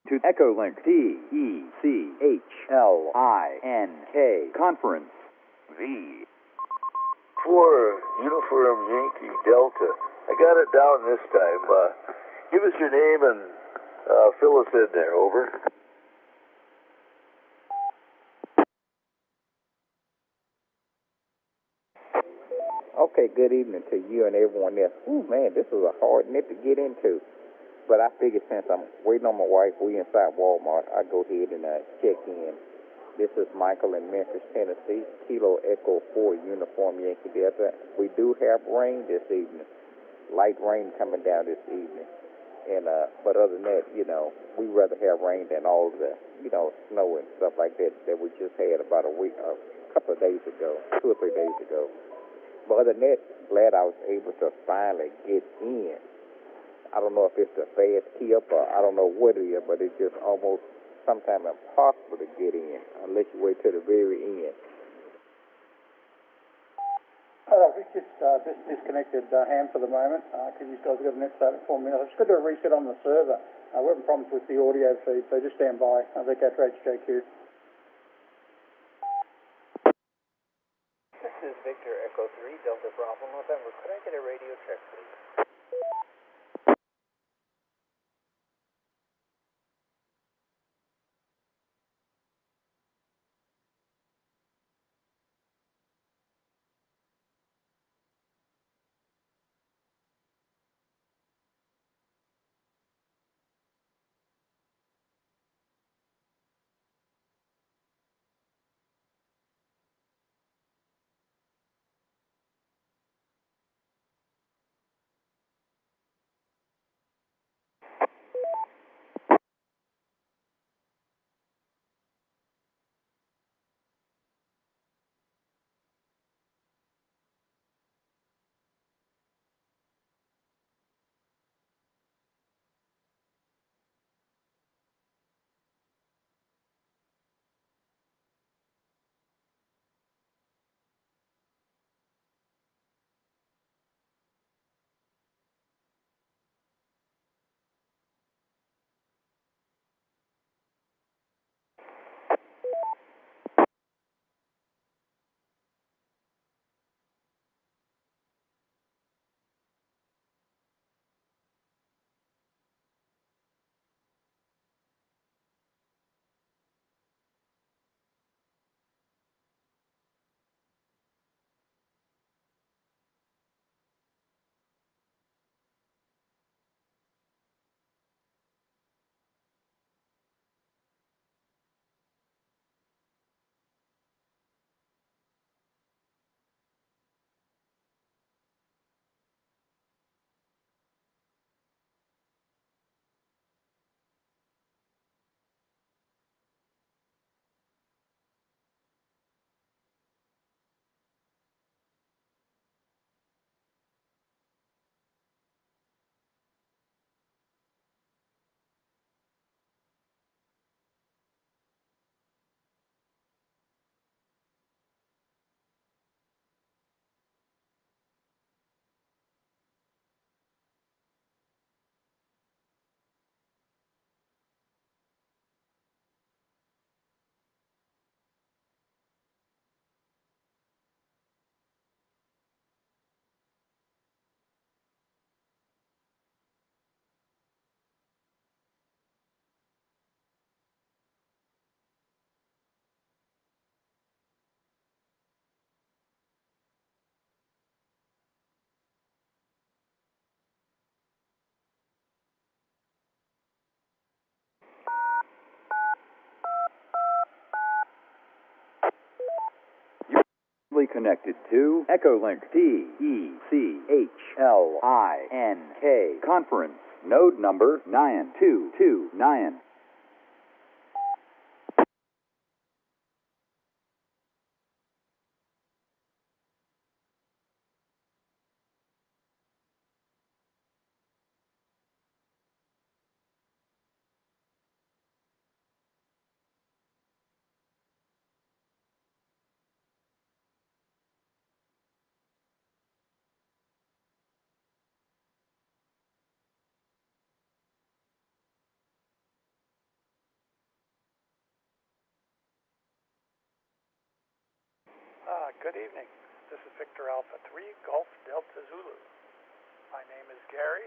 to Echolink TECHLINK Conference V. For Uniform Yankee Delta. I got it down this time. Give us your name and fill us in there. Over. Okay, good evening to you and everyone else. Ooh, man, this was a hard net to get into. But I figured since I'm waiting on my wife, we inside Walmart, I go ahead and check in. This is Michael in Memphis, Tennessee, Kilo Echo 4 Uniform Yankee Delta. We do have rain this evening, light rain coming down this evening. And but other than that, we rather have rain than all the, snow and stuff like that we just had about a couple of days ago, 2 or 3 days ago. But other than that, glad I was able to finally get in. I don't know if it's the fast key up or I don't know what it is, but it's just almost sometimes impossible to get in unless you wait till the very end. We just disconnected Ham for the moment because you guys got a net start at 4 minutes. I've just got to do a reset on the server. We're having problems with the audio feed, so just stand by. I think that's HJQ. This is Victor Echo 3, Delta Bravo November. Could I get a radio check, please? Connected to Echolink TECHLINK Conference, node number 9229. Good evening. This is Victor Alpha 3, Golf Delta Zulu. My name is Gary,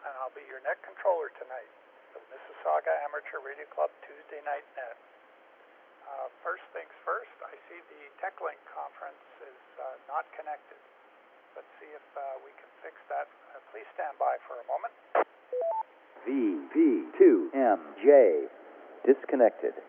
and I'll be your net controller tonight for the Mississauga Amateur Radio Club Tuesday Night Net. First things first, I see the TechLink conference is not connected. Let's see if we can fix that. Please stand by for a moment. VP2MJ disconnected.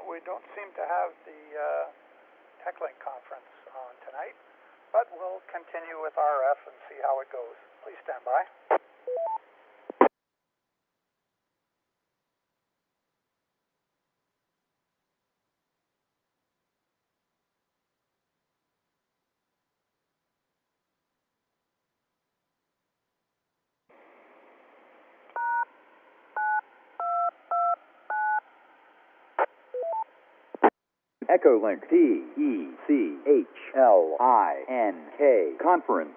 We don't seem to have the TechLink conference on tonight, but we'll continue with RF and see how it goes. Please stand by. Echolink TECHLINK conference.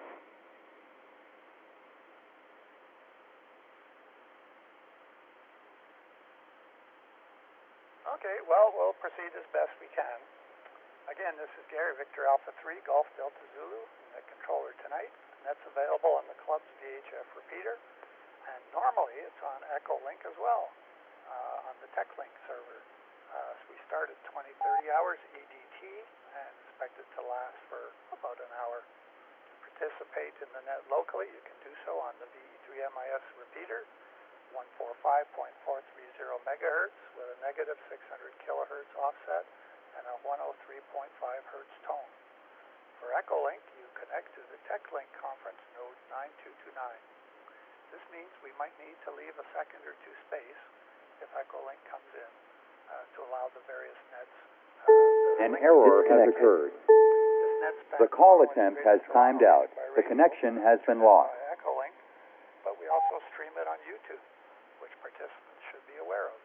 Okay, well, we'll proceed as best we can. Again, this is Gary, Victor Alpha 3, Golf Delta Zulu, the controller tonight. And that's available on the club's VHF repeater. And normally it's on Echolink as well, on the TechLink server. So we start at 20-30 hours EDT and expect it to last for about an hour. To participate in the net locally, you can do so on the VE3MIS repeater, 145.430 megahertz with a negative 600 kilohertz offset and a 103.5 hertz tone. For Echolink, you connect to the TechLink conference node 9229. This means we might need to leave a second or two space if Echolink comes in to allow the various nets. An error has occurred. The call attempt has timed out. The connection has been lost. Echolink, but we also stream it on YouTube, which participants should be aware of.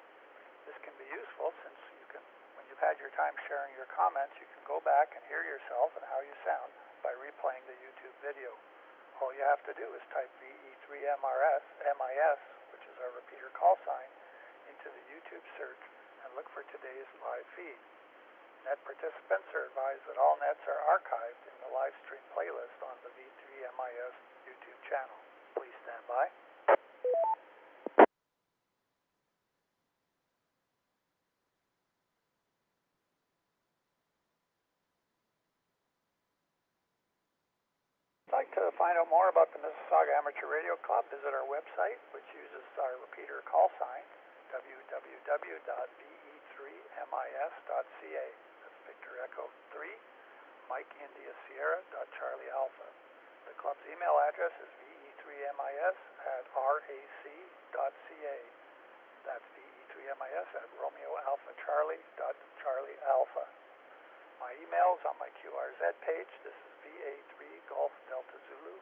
This can be useful since you can, when you've had your time sharing your comments, you can go back and hear yourself and how you sound by replaying the YouTube video. All you have to do is type VE3MIS, which is our repeater call sign, into the YouTube search and look for today's live feed. Net participants are advised that all nets are archived in the live stream playlist on the VE3MIS YouTube channel. Please stand by. If you'd like to find out more about the Mississauga Amateur Radio Club, visit our website, which uses our repeater call sign, www.ve3mis.ca. That's Victor Echo 3, Mike India Sierra, Charlie Alpha. The club's email address is ve3mis@rac.ca. That's ve3mis@RomeoAlphaCharlie.Charlie Alpha. My email is on my QRZ page. This is VA3 Golf Delta Zulu.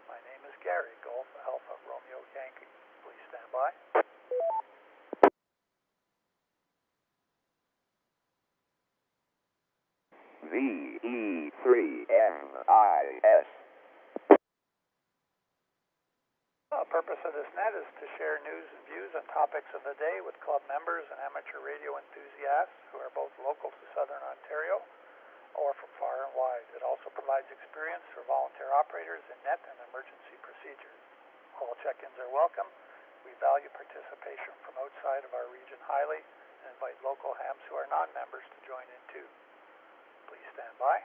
My name is Gary, Golf Alpha Romeo Yankee. Please stand by. VE3MIS. The purpose of this net is to share news and views on topics of the day with club members and amateur radio enthusiasts who are both local to Southern Ontario or from far and wide. It also provides experience for volunteer operators in net and emergency procedures. All check-ins are welcome. We value participation from outside of our region highly and invite local hams who are non-members to join in too. Please stand by.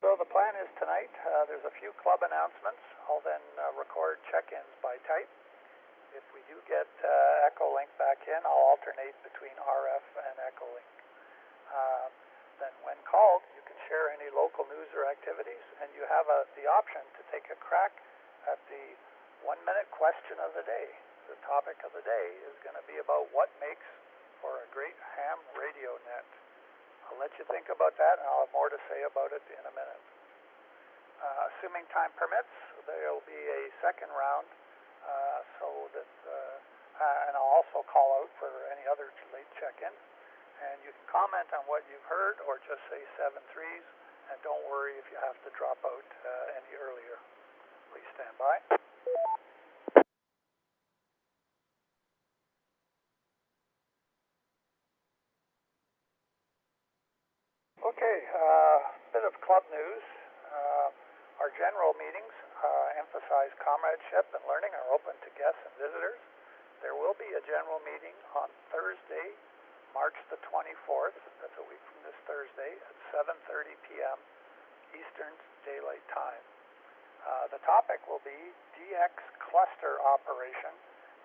So the plan is tonight, there's a few club announcements. I'll then record check-ins by type. If we do get Echolink back in, I'll alternate between RF and Echolink. Then when called, you can share any local news or activities, and you have the option to take a crack at the 1-minute question of the day. the topic of the day is going to be about what makes for a great ham radio net. I'll let you think about that, and I'll have more to say about it in a minute. Assuming time permits, there will be a second round, and I'll also call out for any other late check-ins. And you can comment on what you've heard or just say 7-3s, and don't worry if you have to drop out any earlier. Please stand by. Okay, bit of club news. Our general meetings emphasize comradeship and learning are open to guests and visitors. There will be a general meeting on Thursday, March the 24th, that's a week from this Thursday, at 7:30 p.m. Eastern Daylight Time. The topic will be DX cluster operation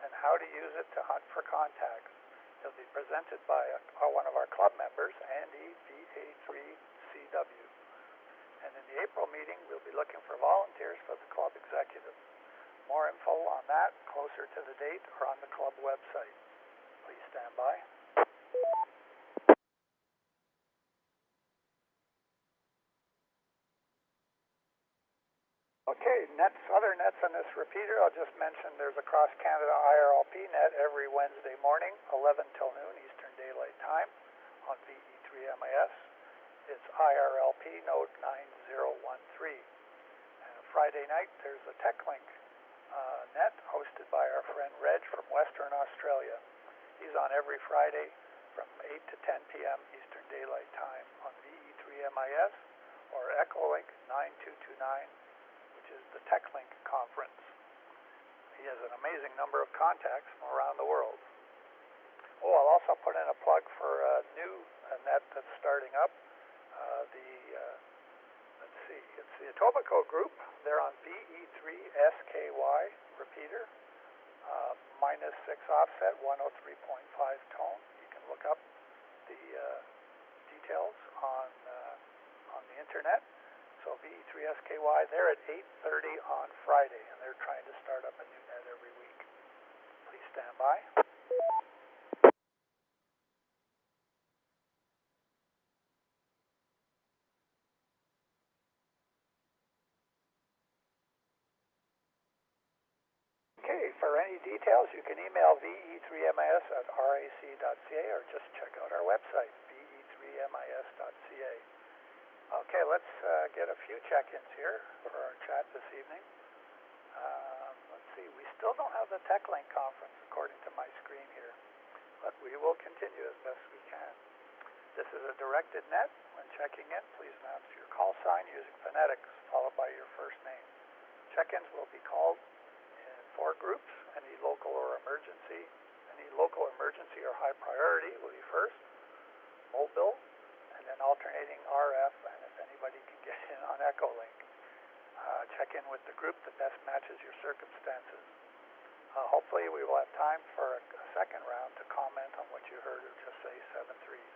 and how to use it to hunt for contacts. It'll be presented by one of our club members, Andy, VE3CW. And in the April meeting, we'll be looking for volunteers for the club executive. More info on that closer to the date or on the club website. Please stand by. Okay, other nets on this repeater, I'll just mention there's a Cross Canada IRLP net every Wednesday morning, 11 till noon Eastern Daylight Time on VE3MIS. It's IRLP node 9013. And Friday night, there's a TechLink net hosted by our friend Reg from Western Australia. He's on every Friday from 8 to 10 p.m. Eastern Daylight Time on VE3MIS or Echolink 9229, which is the TechLink conference. He has an amazing number of contacts from around the world. Oh, I'll also put in a plug for a new net that's starting up. It's the Etobicoke group. They're on VE3SKY repeater, -6 offset, 103.5 tone. You can look up the details on the internet. So VE3SKY, they're at 8:30 on Friday, and they're trying to start up a new net every week. Please stand by. Okay, for any details, you can email VE3MIS@rac.ca or just check out our website, VE3MIS.ca. Okay, let's get a few check-ins here for our chat this evening. Let's see, we still don't have the TechLink conference according to my screen here, but we will continue as best we can. This is a directed net. When checking in, please announce your call sign using phonetics followed by your first name. Check-ins will be called in 4 groups. Any local emergency or high priority will be first, mobile, and then alternating RF, and if anybody can get in on Echolink. Check in with the group that best matches your circumstances. Hopefully we will have time for a second round to comment on what you heard or just say 7-3s.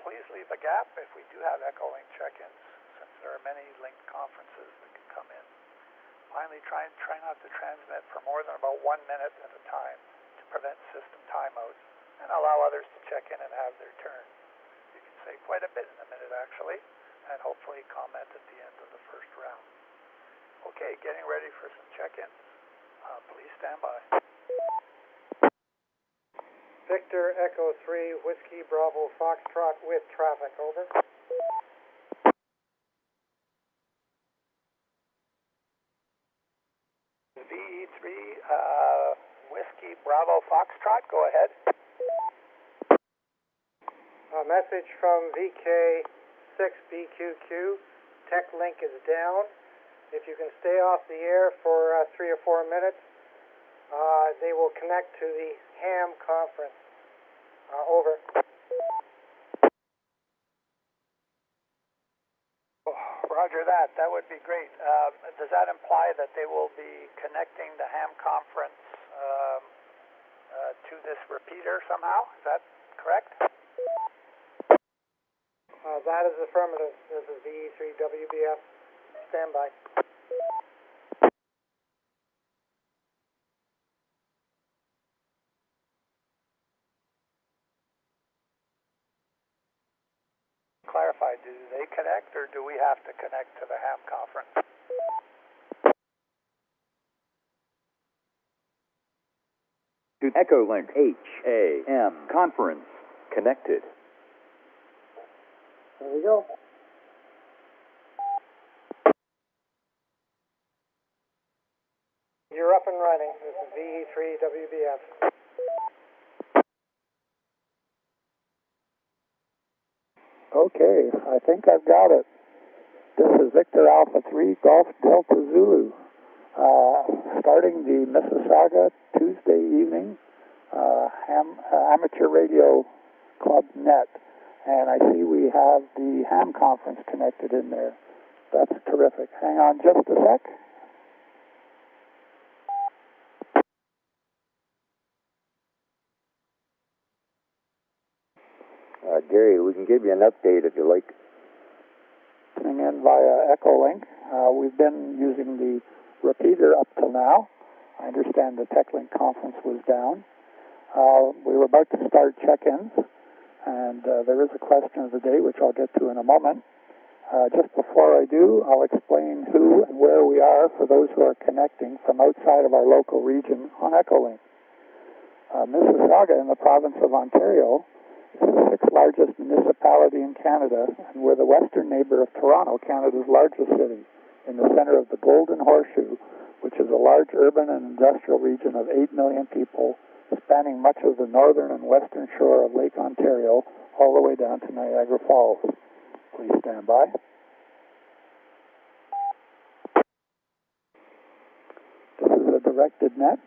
Please leave a gap if we do have Echolink check-ins, since there are many linked conferences that can come in. Finally, try not to transmit for more than about 1 minute at a time to prevent system timeouts and allow others to check in and have their turn. You can say quite a bit in a minute, actually, and hopefully comment at the end of the first round. Okay, getting ready for some check-ins. Please stand by. Victor Echo 3, Whiskey Bravo Foxtrot with traffic, over. VE3, Whiskey Bravo Foxtrot, go ahead. A message from VK6BQQ, TechLink is down. If you can stay off the air for 3 or 4 minutes, they will connect to the ham conference. Over. Roger that. That would be great. Does that imply that they will be connecting the ham conference to this repeater somehow? Is that correct? That is affirmative. This is VE3WBF. Stand by. do they connect, or do we have to connect to the ham conference? To Echolink HAM conference connected. There we go. You're up and running. This is VE3WBF. Okay, I think I've got it. This is Victor Alpha 3 Golf Delta Zulu. Starting the Mississauga Tuesday evening Amateur Radio Club Net. And I see we have the ham conference connected in there. That's terrific. Hang on just a sec. Gary, we can give you an update if you like. Listening in via Echolink. We've been using the repeater up till now. I understand the TechLink conference was down. We were about to start check-ins, and there is a question of the day, which I'll get to in a moment. Just before I do, I'll explain who and where we are for those who are connecting from outside of our local region on Echolink. Mississauga in the province of Ontario is the sixth largest municipality in Canada, and we're the western neighbor of Toronto, Canada's largest city, in the center of the Golden Horseshoe, which is a large urban and industrial region of 8 million people, spanning much of the northern and western shore of Lake Ontario, all the way down to Niagara Falls. Please stand by. This is a directed net.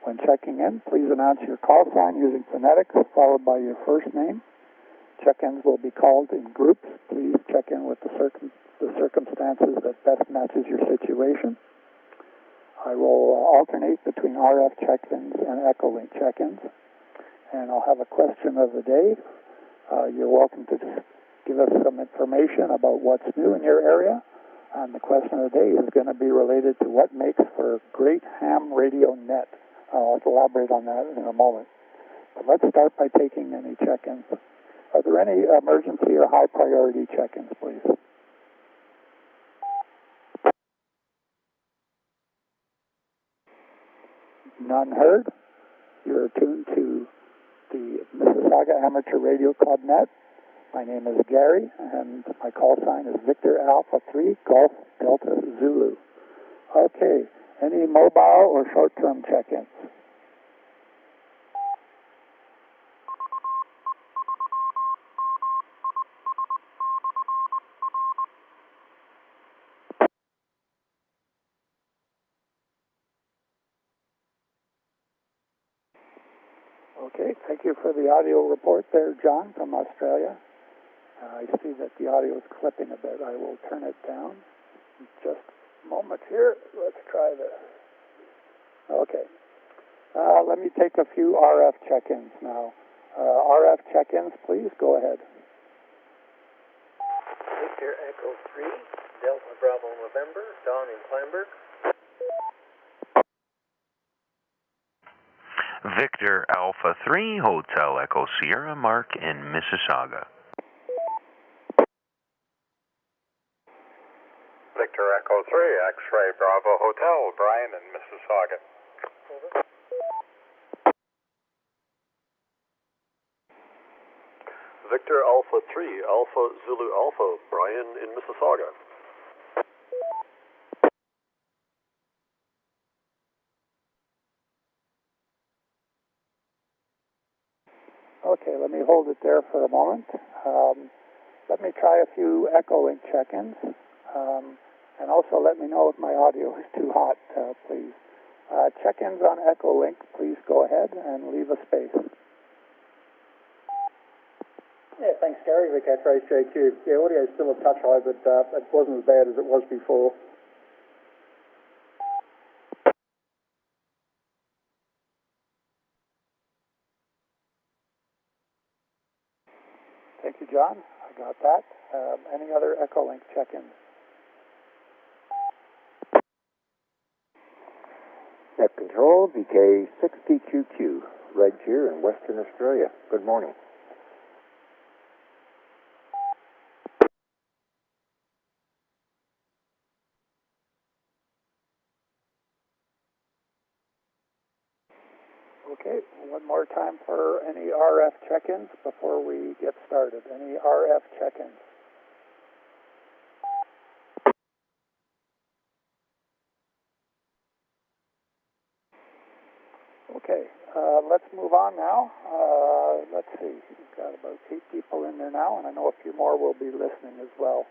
When checking in, please announce your call sign using phonetics, followed by your first name. Check-ins will be called in groups. Please check in with the circumstances that best matches your situation. I will alternate between RF check-ins and Echolink check-ins. And I'll have a question of the day. You're welcome to just give us some information about what's new in your area. And the question of the day is going to be related to what makes for a great ham radio net. I'll elaborate on that in a moment. But let's start by taking any check-ins. Are there any emergency or high priority check-ins, please? None heard. You're tuned to the Mississauga Amateur Radio Club Net. My name is Gary, and my call sign is Victor Alpha 3 Golf Delta Zulu. Okay, any mobile or short-term check-ins? Okay, thank you for the audio report there, John, from Australia. I see that the audio is clipping a bit. I will turn it down. Just a moment here. Let's try this. Okay. Let me take a few RF check-ins now. RF check-ins, please. Go ahead. Victor Echo 3, Delta Bravo November, Don in Kleinberg. Victor Alpha 3, Hotel Echo Sierra, Mark in Mississauga. Victor Echo 3, X-Ray Bravo Hotel, Brian in Mississauga. Over. Victor Alpha 3, Alpha Zulu Alpha, Brian in Mississauga. Okay, let me hold it there for a moment. Let me try a few Echolink check-ins. And also let me know if my audio is too hot, please. Check-ins on Echolink, please go ahead and leave a space. Yeah, thanks, Gary. Vic X-Ray JQ. Yeah, audio is still a touch high, but it wasn't as bad as it was before. Thank you, John. I got that. Any other Echolink check-ins? Net Control, VK60QQ, Red here in Western Australia. Good morning. Okay, one more time for any RF check-ins before we get started. Any RF check-ins? Okay, let's move on now. Let's see, we've got about 8 people in there now, and I know a few more will be listening as well,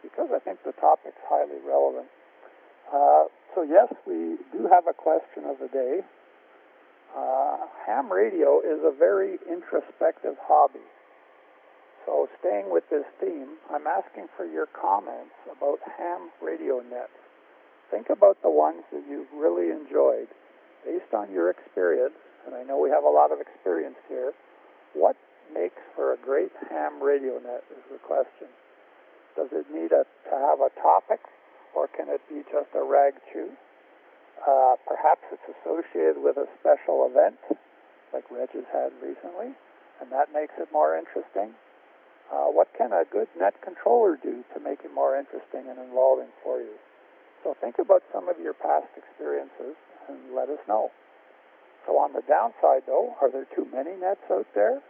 because I think the topic's highly relevant. So yes, we do have a question of the day. Ham radio is a very introspective hobby. So staying with this theme, I'm asking for your comments about ham radio nets. Think about the ones that you've really enjoyed. Based on your experience, and I know we have a lot of experience here, what makes for a great ham radio net is the question. Does it need to have a topic, or can it be just a rag chew? Perhaps it's associated with a special event, like Reg has had recently, and that makes it more interesting. What can a good net controller do to make it more interesting and involving for you? So think about some of your past experiences and let us know. So on the downside, though, are there too many nets out there?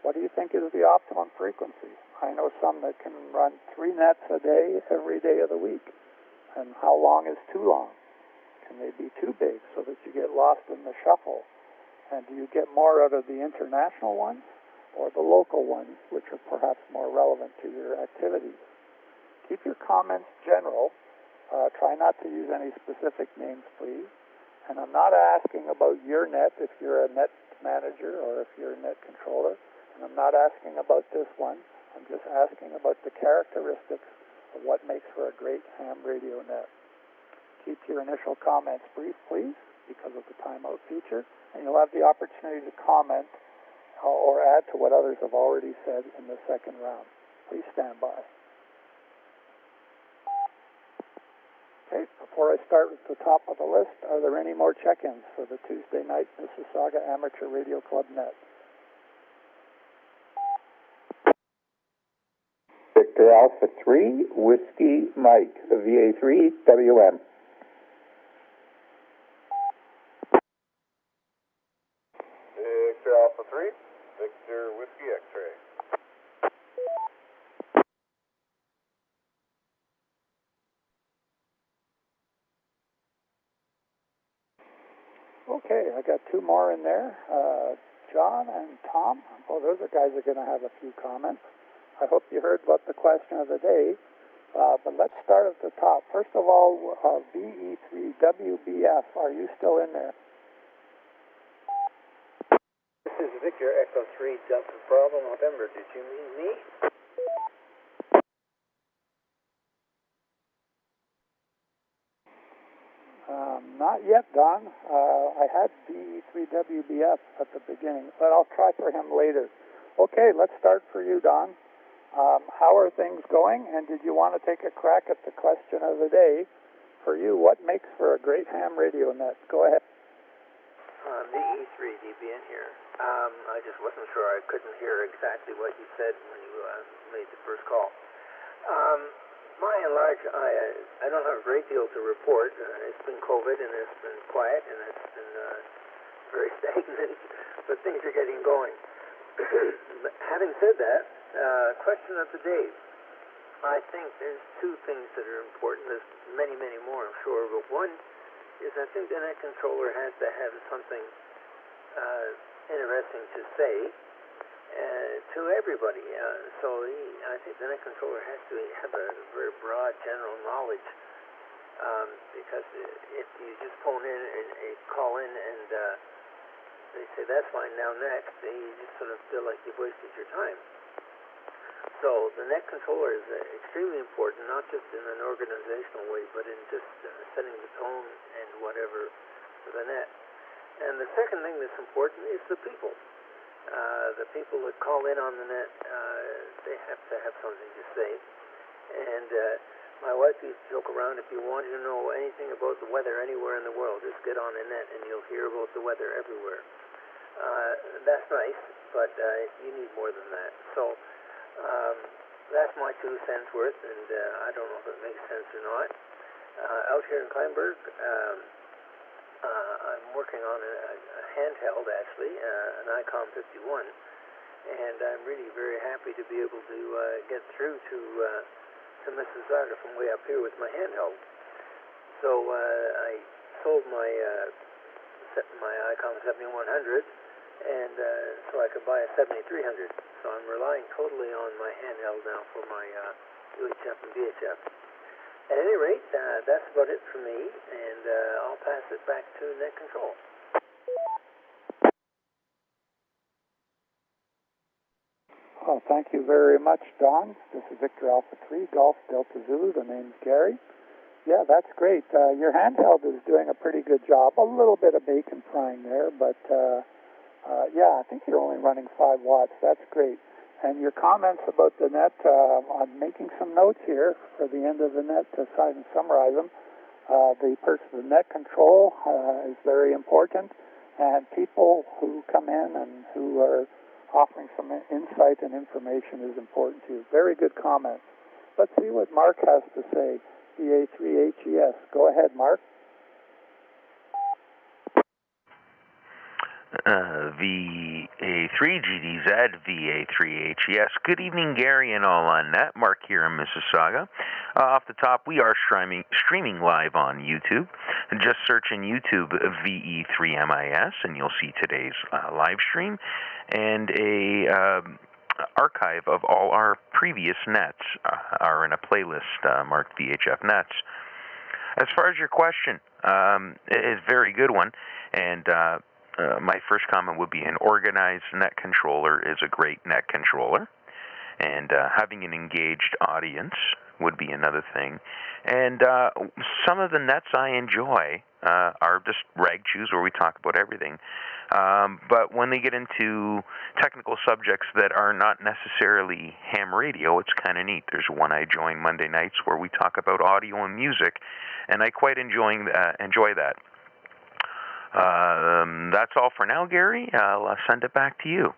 What do you think is the optimum frequency? I know some that can run 3 nets a day every day of the week. And how long is too long? Can they be too big so that you get lost in the shuffle? And do you get more out of the international ones or the local ones, which are perhaps more relevant to your activities? Keep your comments general. Try not to use any specific names, please. And I'm not asking about your net if you're a net manager or if you're a net controller. And I'm not asking about this one. I'm just asking about the characteristics of what makes for a great ham radio net. Keep your initial comments brief, please, because of the timeout feature. And you'll have the opportunity to comment or add to what others have already said in the second round. Please stand by. Okay, before I start with the top of the list, are there any more check-ins for the Tuesday night Mississauga Amateur Radio Club net? Victor Alpha 3, Whiskey Mike, VA3WM. Victor Alpha 3, Victor Whiskey X-Ray. Okay, I got 2 more in there. John and Tom. Oh, those are guys that are going to have a few comments. I hope you heard about the question of the day. But let's start at the top. First of all, VE3WBF, are you still in there? This is Victor Echo 3 Delta Bravo November. Did you mean me? Not yet, Don. I had VE3WBF at the beginning, but I'll try for him later. Okay, let's start for you, Don. How are things going? And did you want to take a crack at the question of the day? For you, what makes for a great ham radio net? Go ahead. VE3DBN here. I just wasn't sure. I couldn't hear exactly what you said when you made the first call. By and large, I don't have a great deal to report. It's been COVID, and it's been quiet, and it's been very stagnant, but things are getting going. But having said that, question of the day. I think there's 2 things that are important. There's many, many more, I'm sure, but one is I think the net controller has to have something interesting to say to everybody. I think the net controller has to have a very broad general knowledge, because if you just phone in and call in and they say, that's fine, now next, then you just sort of feel like you've wasted your time. So the net controller is extremely important, not just in an organizational way, but in just setting the tone and whatever for the net. And the second thing that's important is the people. The people that call in on the net, they have to have something to say. And my wife used to joke around, if you wanted to know anything about the weather anywhere in the world, just get on the net and you'll hear about the weather everywhere. That's nice, but you need more than that. So that's my 2 cents worth, and I don't know if it makes sense or not. Out here in Kleinburg, I'm working on a handheld, actually, an ICOM 51, and I'm really very happy to be able to get through to Mississauga from way up here with my handheld. So I sold my ICOM 7100, and so I could buy a 7300. So I'm relying totally on my handheld now for my UHF and VHF. At any rate, that's about it for me, and I'll pass it back to Net Control. Well, thank you very much, Don. This is Victor Alpha 3, Golf Delta Zulu. The name's Gary. Yeah, that's great. Your handheld is doing a pretty good job. A little bit of bacon frying there, but yeah, I think you're only running 5 watts. That's great. And your comments about the net, I'm making some notes here for the end of the net to try and summarize them. The net control is very important, and people who come in and who are offering some insight and information is important to you. Very good comments. Let's see what Mark has to say. VA3HES. Go ahead, Mark. VA3GDZ, VA3HES. Good evening, Gary and all on net. Mark here in Mississauga. Off the top, we are streaming live on YouTube. Just search in YouTube VE3MIS, and you'll see today's live stream and a archive of all our previous nets are in a playlist marked VHF Nets. As far as your question, it is a very good one, and my first comment would be an organized net controller is a great net controller, and having an engaged audience would be another thing. And some of the nets I enjoy are just rag chews where we talk about everything. But when they get into technical subjects that are not necessarily ham radio, it's kind of neat. There's one I join Monday nights where we talk about audio and music, and I quite enjoy that. That's all for now, Gary. I'll send it back to you.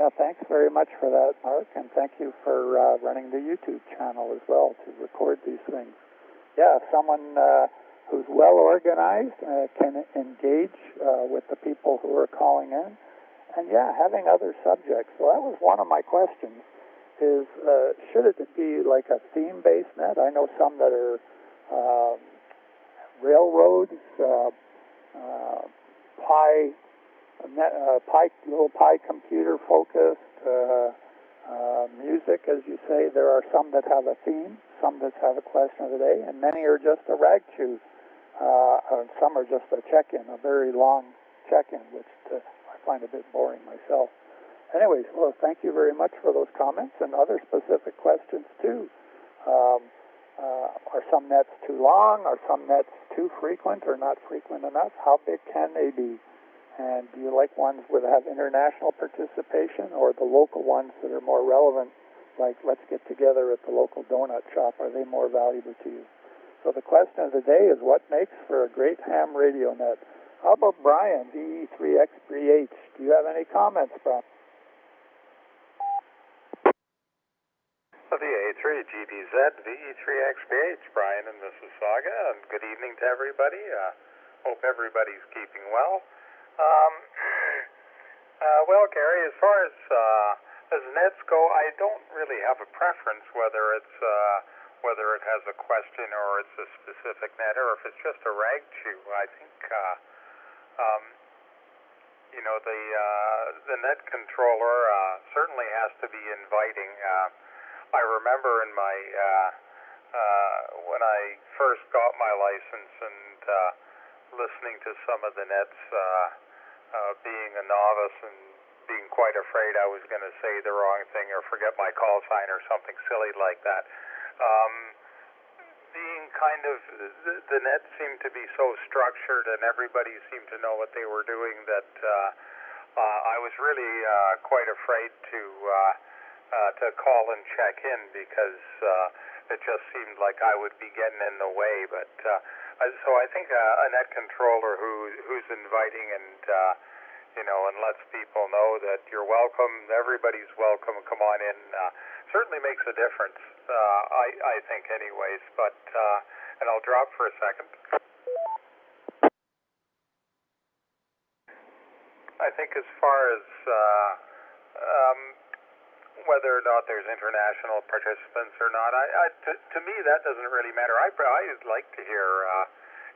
Yeah, thanks very much for that, Mark, and thank you for running the YouTube channel as well to record these things. Yeah, if someone who's well organized can engage with the people who are calling in, and yeah, having other subjects. So that was one of my questions. Is should it be like a theme-based net? I know some that are railroads, little Pi computer focused, music, as you say. There are some that have a theme, some that have a question of the day, and many are just a rag chew. Some are just a check-in, a very long check-in, which I find a bit boring myself. Anyways, well, thank you very much for those comments and other specific questions, too. Are some nets too long? Are some nets too frequent or not frequent enough? How big can they be? And do you like ones that have international participation or the local ones that are more relevant, like let's get together at the local donut shop? Are they more valuable to you? So the question of the day is what makes for a great ham radio net? How about Brian, VE3XBH? Do you have any comments, Brian? VA3GDZ, VE3XBH, Brian in Mississauga, and good evening to everybody. Hope everybody's keeping well. Well, Gary, as far as nets go, I don't really have a preference whether it has a question or it's a specific net or if it's just a rag chew. I think the net controller certainly has to be inviting. I remember in my when I first got my license and listening to some of the nets, being a novice and being quite afraid I was going to say the wrong thing or forget my call sign or something silly like that. Being kind of, the net seemed to be so structured and everybody seemed to know what they were doing that I was really quite afraid to call and check in because it just seemed like I would be getting in the way. But so I think a net controller who's inviting and and lets people know that you're welcome, everybody's welcome, come on in, certainly makes a difference, I think anyways, but, and I'll drop for a second. I think as far as whether or not there's international participants or not, to me that doesn't really matter. I'd like to hear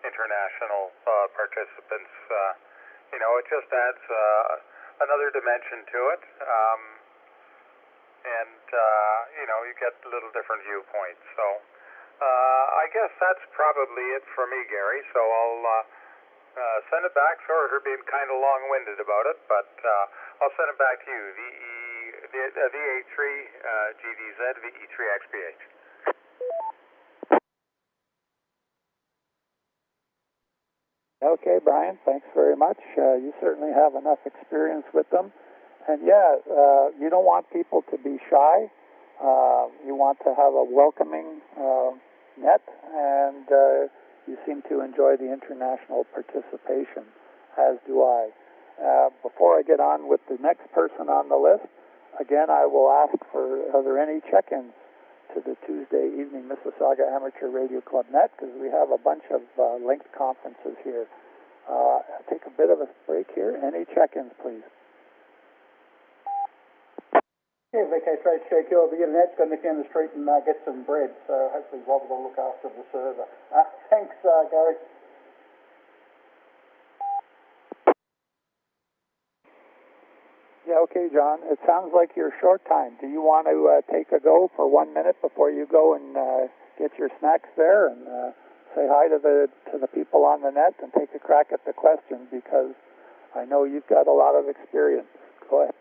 international participants. It just adds another dimension to it, and you get a little different viewpoints. So I guess that's probably it for me, Gary. So I'll send it back. Sorry for being kind of long-winded about it, but I'll send it back to you. VA3 GDZ VE3 XPH. Okay, Brian, thanks very much. You certainly have enough experience with them. And yeah, you don't want people to be shy. You want to have a welcoming net, and you seem to enjoy the international participation, as do I. Before I get on with the next person on the list, again, I will ask are there any check-ins to the Tuesday evening Mississauga Amateur Radio Club net, because we have a bunch of linked conferences here. I'll take a bit of a break here. Any check-ins, please? Yeah, VK3HQ, the internet's going to nick down the street and get some bread, so hopefully Robert will look after the server. Thanks, Gary. Yeah, okay, John. It sounds like you're short time. Do you want to take a go for 1 minute before you go and get your snacks there and say hi to the people on the net and take a crack at the question, because I know you've got a lot of experience. Go ahead.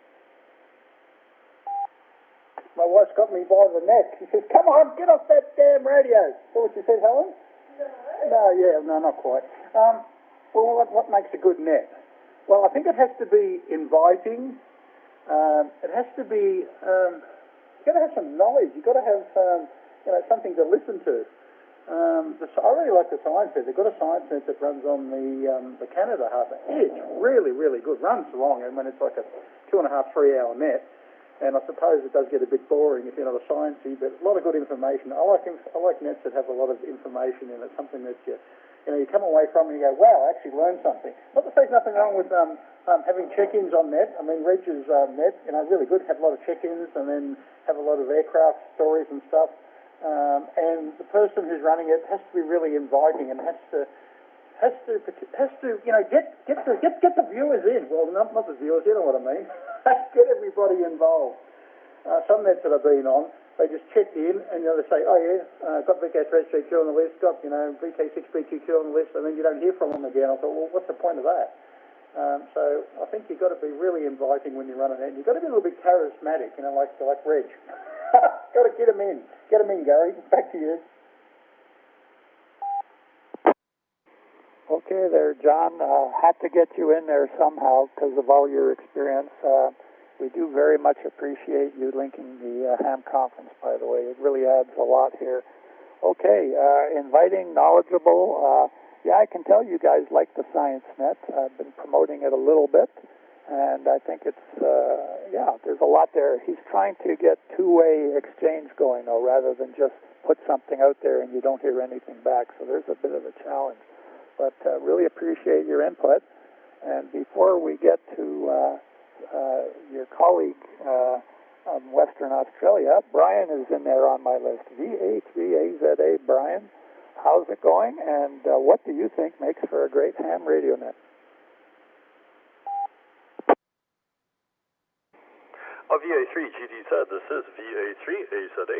My wife's got me by the neck. She says, "Come on, get off that damn radio." Is that what you said, Helen? No, not quite. Well, what makes a good net? Well, I think it has to be inviting. It has to be, you've got to have some knowledge. You've got to have, something to listen to. I really like the science net. They've got a science net that runs on the Canada Harbour. It's really, really good. Runs long, and when it's like a 2.5, 3 hour net. And I suppose it does get a bit boring if you're not a sciencey, but a lot of good information. I like nets that have a lot of information in it, something that you come away from and you go, wow, I actually learned something. Not to say there's nothing wrong with having check-ins on net. I mean, Reg's net, really good, have a lot of check-ins and then have a lot of aircraft stories and stuff. And the person who's running it has to be really inviting and has to get the viewers in. Well, not the viewers, you know what I mean. Get everybody involved. Some nets that I've been on, they just check in and they say, oh yeah, got VK3HQ on the list, got VK6BQQ on the list, and then you don't hear from them again. I thought, well, what's the point of that? So I think you've got to be really inviting when you run a net. You've got to be a little bit charismatic, like Reg. Got to get them in. Get them in, Gary. Back to you. Okay there, John. Had to get you in there somehow because of all your experience. We do very much appreciate you linking the ham conference, by the way. It really adds a lot here. Okay, inviting, knowledgeable. Yeah, I can tell you guys like the Science Net. I've been promoting it a little bit, and I think it's, there's a lot there. He's trying to get two-way exchange going, though, rather than just put something out there and you don't hear anything back. So there's a bit of a challenge. But really appreciate your input. And before we get to your colleague of Western Australia, Brian is in there on my list. VA3AZA, Brian. How's it going? And what do you think makes for a great ham radio net? VA3GDZ, this is VA3AZA.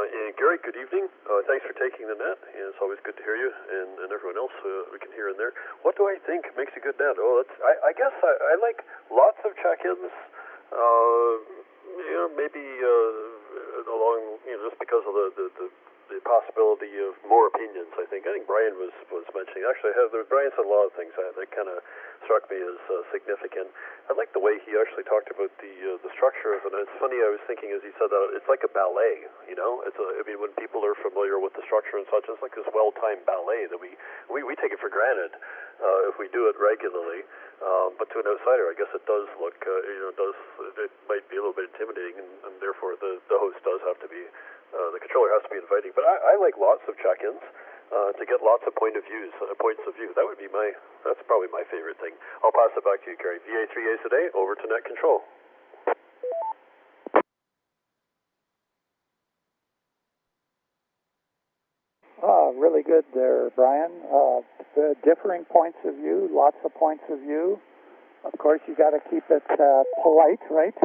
And Gary, good evening. Thanks for taking the net. And it's always good to hear you and everyone else we can hear in there. What do I think makes a good net? Oh, I guess I like lots of check-ins. Maybe along, just because of the the possibility of more opinions. I think Brian was mentioning. Actually, Brian said a lot of things that kind of struck me as significant. I like the way he actually talked about the structure of it. And it's funny. I was thinking as he said that it's like a ballet. You know, I mean, when people are familiar with the structure and such, it's like this well-timed ballet that we take it for granted if we do it regularly. But to an outsider, I guess it does look, it might be a little bit intimidating, and therefore the host does have to be, the controller has to be inviting. But I like lots of check-ins to get lots of points of view. That would be that's probably my favorite thing. I'll pass it back to you, Gary. VA3A today, over to Net Control. Really good there, Brian. Differing points of view, lots of points of view. Of course, you got to keep it polite, right?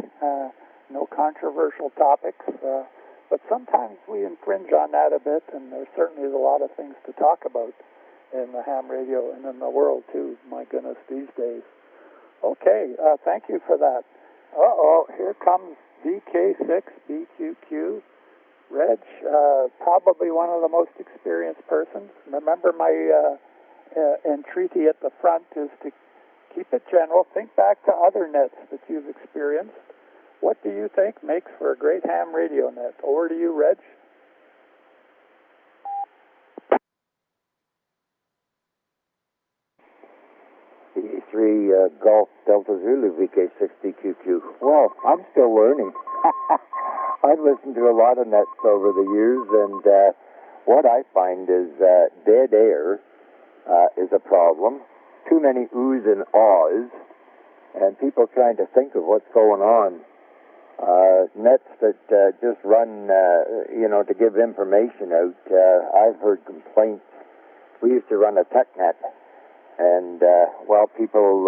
No controversial topics. But sometimes we infringe on that a bit, and there certainly is a lot of things to talk about in the ham radio and in the world, too. My goodness, these days. Okay, thank you for that. Here comes VK6BQQ. Reg, probably one of the most experienced persons. Remember my entreaty at the front is to keep it general. Think back to other nets that you've experienced. What do you think makes for a great ham radio net? Over to you, Reg. VE3 Golf Delta Zulu VK60QQ. Well, I'm still learning. I've listened to a lot of nets over the years, and what I find is dead air is a problem. Too many oohs and ahs, and people trying to think of what's going on. Nets that just run, to give information out. I've heard complaints. We used to run a tech net, and people,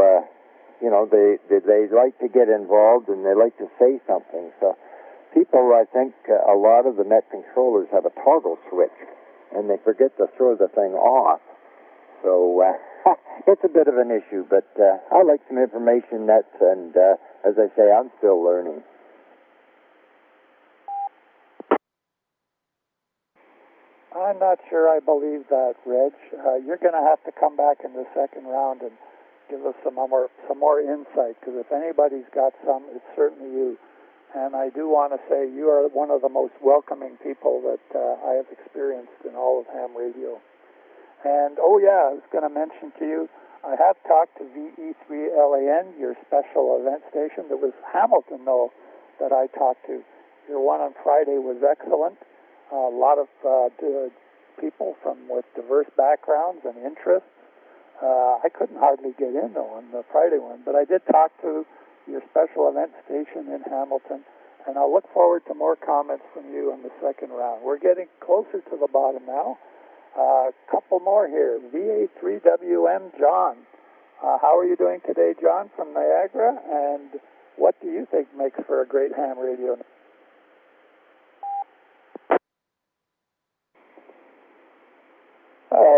they like to get involved and they like to say something. So people, I think, a lot of the net controllers have a toggle switch, and they forget to throw the thing off. So it's a bit of an issue, but I like some information nets, and as I say, I'm still learning. I'm not sure I believe that, Reg. You're going to have to come back in the second round and give us some more insight, because if anybody's got some, it's certainly you. And I do want to say you are one of the most welcoming people that I have experienced in all of ham radio. And, I was going to mention to you, I have talked to VE3LAN, your special event station. There was Hamilton, though, that I talked to. Your one on Friday was excellent. A lot of people with diverse backgrounds and interests. I couldn't hardly get in, though, on the Friday one. But I did talk to your special event station in Hamilton, and I'll look forward to more comments from you in the second round. We're getting closer to the bottom now. A couple more here. VA3WM John. How are you doing today, John, from Niagara? And what do you think makes for a great ham radio?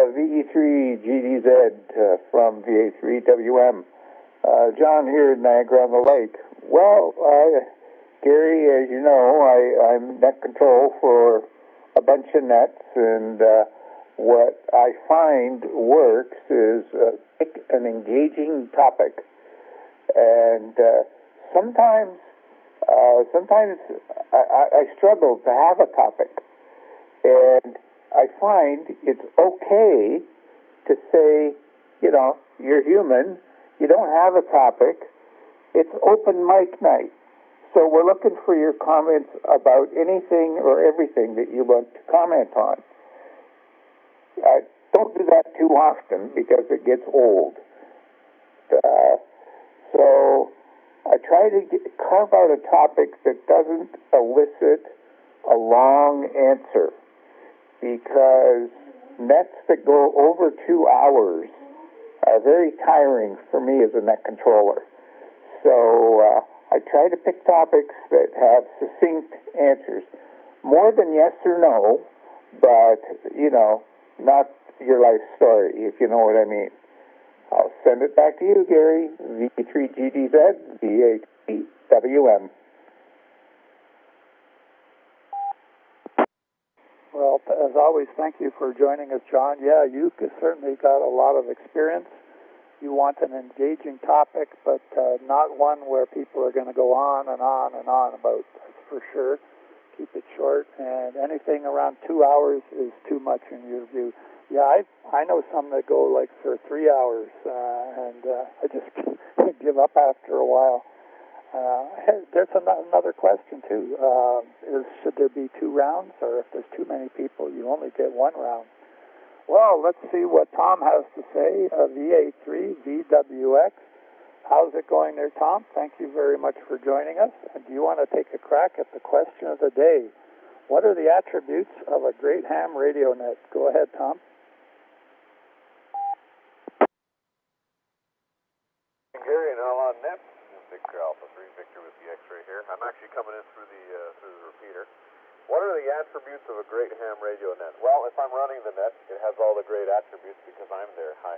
VE3GDZ from VA3WM. John here in Niagara on the Lake. Well, Gary, as you know, I'm net control for a bunch of nets, and what I find works is pick an engaging topic. And sometimes I struggle to have a topic, and I find it's okay to say, you're human, you don't have a topic, it's open mic night. So we're looking for your comments about anything or everything that you want to comment on. Don't do that too often because it gets old. So I try to carve out a topic that doesn't elicit a long answer, because nets that go over 2 hours are very tiring for me as a net controller. So I try to pick topics that have succinct answers. More than yes or no, but, not your life story, if you know what I mean. I'll send it back to you, Gary. V3GDZ, VA3WM. Well, as always, thank you for joining us, John. Yeah, you certainly got a lot of experience. You want an engaging topic, but not one where people are going to go on and on and on about. That's for sure. Keep it short, and anything around 2 hours is too much in your view. Yeah, I know some that go like for 3 hours, and I just give up after a while. There's another question too. Should there be 2 rounds, or if there's too many people, you only get 1 round? Well, let's see what Tom has to say. VA3 VWX. How's it going there, Tom? Thank you very much for joining us. And do you want to take a crack at the question of the day? What are the attributes of a great ham radio net? Go ahead, Tom. Gary and all on net. Victor Alpha 3, Victor with the X-ray here. I'm actually coming in through the repeater. What are the attributes of a great ham radio net? Well, if I'm running the net, it has all the great attributes because I'm there. Hi.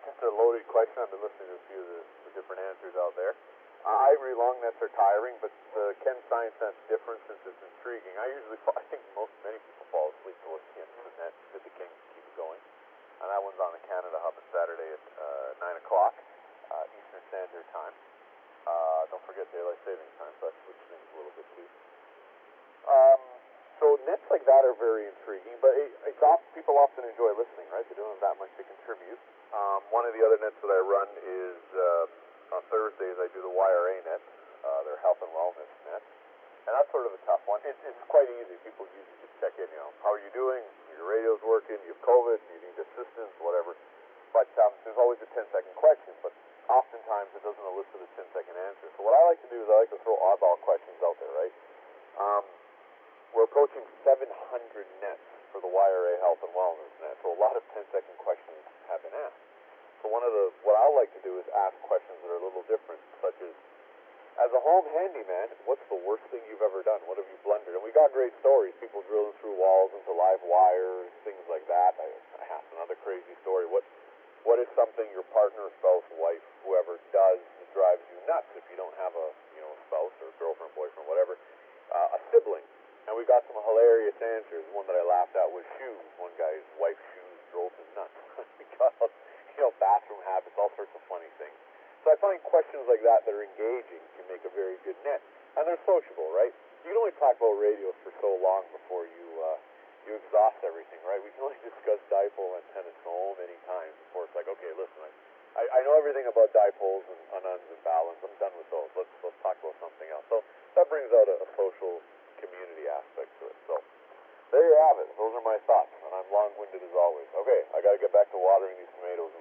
Just a loaded question. I've been listening to a few of the different answers out there. Ivory long nets are tiring, but Ken Stein sense different since it's intriguing. I think many people fall asleep to listen to the net. Did the King keep it going? And that one's on the Canada Hub on Saturday at 9 o'clock Eastern Standard Time. Don't forget daylight savings time, so that switches things a little bit too. So nets like that are very intriguing, but people often enjoy listening, right? They don't have that much to contribute. One of the other nets that I run is on Thursdays I do the YRA net, their health and wellness net, and that's sort of a tough one. It's quite easy. People usually just check in, how are you doing? Your radio's working? You have COVID? You need assistance? Whatever. But there's always a 10-second question, but oftentimes it doesn't elicit a 10-second answer. So what I like to do is I like to throw oddball questions out there, right? We're approaching 700 nets for the YRA Health and Wellness net, so a lot of 10-second questions have been asked. So what I like to do is ask questions that are a little different, such as a home handyman, what's the worst thing you've ever done? What have you blundered? And we got great stories, people drilling through walls into live wires, things like that. I asked another crazy story. What is something your partner, spouse, wife, whoever does that drives you nuts if you don't have a spouse or girlfriend, boyfriend, whatever, a sibling? And we got some hilarious answers. One that I laughed at was shoes. One guy's wife's shoes drove him nuts. We got, bathroom habits, all sorts of funny things. So I find questions like that are engaging can make a very good net. And they're sociable, right? You can only talk about radios for so long before you exhaust everything, right? We can only discuss dipole antennas so many times before it's like, okay, listen, I know everything about dipoles and ununs and balance. I'm done with those. Let's talk about something else. So that brings out a social community aspect to it. So there you have it. Those are my thoughts, and I'm long-winded as always. Okay, I got to get back to watering these tomatoes.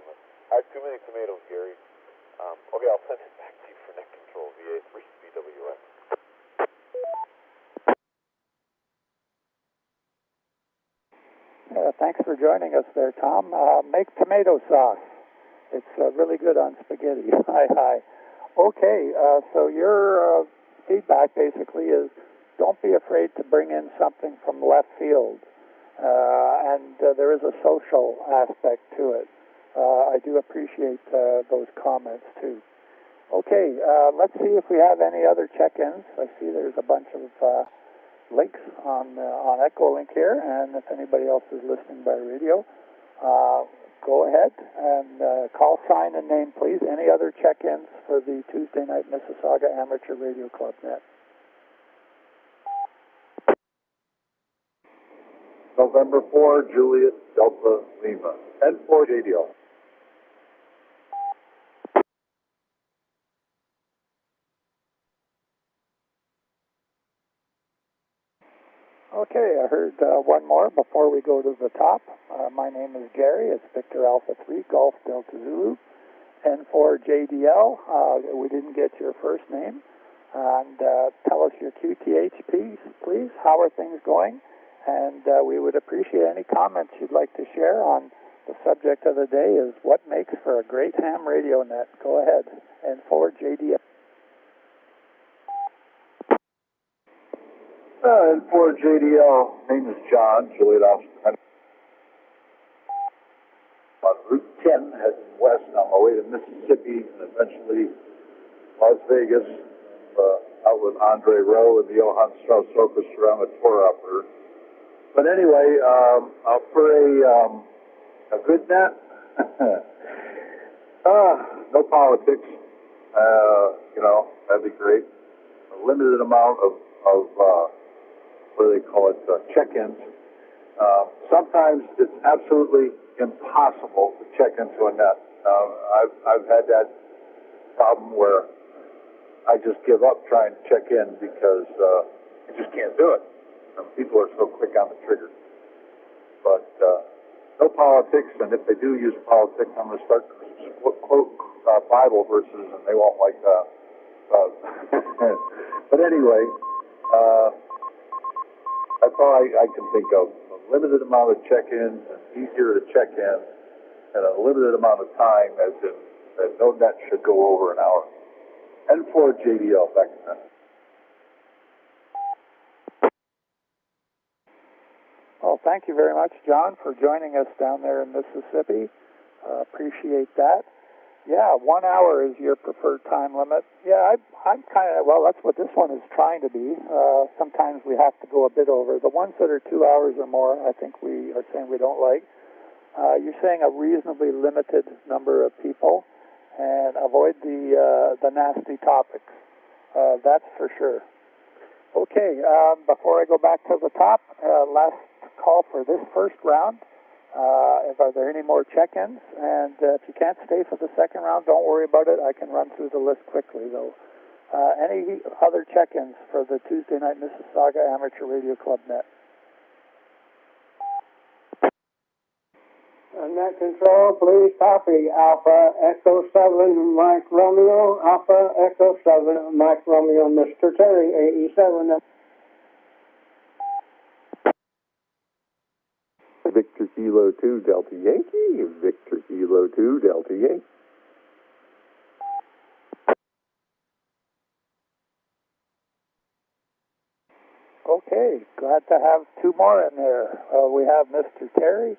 I have too many tomatoes, Gary. Okay, I'll send it back to you for net control, VA3 VWX. Thanks for joining us there, Tom. Make tomato sauce. It's really good on spaghetti. Hi. Okay, so your feedback basically is don't be afraid to bring in something from left field. And there is a social aspect to it. I do appreciate those comments too. Okay, let's see if we have any other check-ins. I see there's a bunch of links on Echolink here, and if anybody else is listening by radio, go ahead and call sign and name, please. Any other check-ins for the Tuesday Night Mississauga Amateur Radio Club net? November 4, Juliet Delta Lima, N4 JDL. Okay, I heard one more before we go to the top. My name is Gary. It's Victor Alpha 3, Golf Delta Zulu, N4 JDL. We didn't get your first name. And tell us your QTH, please. How are things going? And we would appreciate any comments you'd like to share on the subject of the day is what makes for a great ham radio net. Go ahead. N4 JDL. N4 JDL, name is John, Juliet Austin. On Route 10, heading west on my way to Mississippi and eventually Las Vegas, out with Andre Rowe and the Johann Strauss Orchestra. I'm a tour operator. But anyway, for a good net, no politics. That'd be great. A limited amount of what do they call it, check-ins. Sometimes it's absolutely impossible to check into a net. I've had that problem where I just give up trying to check in because I just can't do it. People are so quick on the trigger. But no politics, and if they do use politics, I'm going to start to quote Bible verses, and they won't like that. But anyway, that's all I can think of. A limited amount of check-ins, and easier to check in, and a limited amount of time, as in that no net should go over an hour. And for JDL back in that. Well, thank you very much, John, for joining us down there in Mississippi. Appreciate that. Yeah, 1 hour is your preferred time limit. Yeah, I'm kind of, well, that's what this one is trying to be. Sometimes we have to go a bit over. The ones that are 2 hours or more, I think we are saying we don't like. You're saying a reasonably limited number of people, and avoid the nasty topics. That's for sure. Okay, before I go back to the top, last call for this first round. Are there any more check-ins? And if you can't stay for the second round, don't worry about it. I can run through the list quickly, though. Any other check-ins for the Tuesday Night Mississauga Amateur Radio Club net? Net control, please copy. Alpha Echo 7, Mike Romeo. Alpha Echo 7, Mike Romeo, Mr. Terry, AE7. Victor Kilo 2 Delta Yankee, Victor Kilo 2 Delta Yankee. Okay, glad to have two more in there. We have Mr. Terry,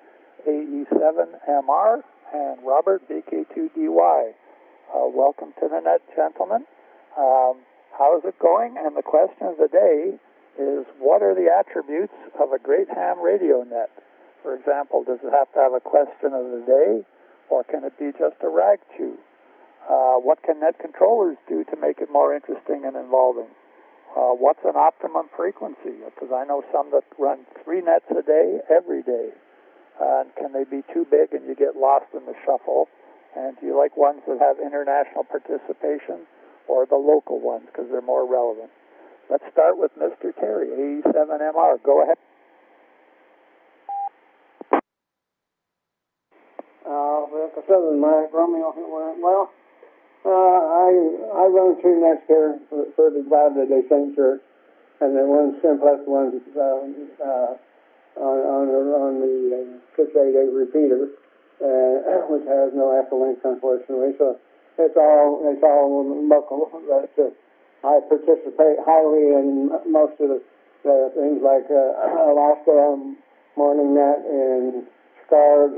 AE7MR, and Robert, BK2DY. Welcome to the net, gentlemen. How's it going? And the question of the day is, what are the attributes of a great ham radio net? For example, does it have to have a question of the day, or can it be just a rag chew? What can net controllers do to make it more interesting and involving? What's an optimum frequency? Because I know some that run 3 nets a day, every day. And can they be too big and you get lost in the shuffle? And do you like ones that have international participation, or the local ones because they're more relevant? Let's start with Mr. Terry, AE7MR. Go ahead. Echo 7, Mike Romeo. Well, I run 3 nets here for the Latter-day Saint Church, and then one simplex one on the 688 repeater, which has no echo link, unfortunately. So it's all local. But I participate highly in most of the things like Alaska Morning Net and Scars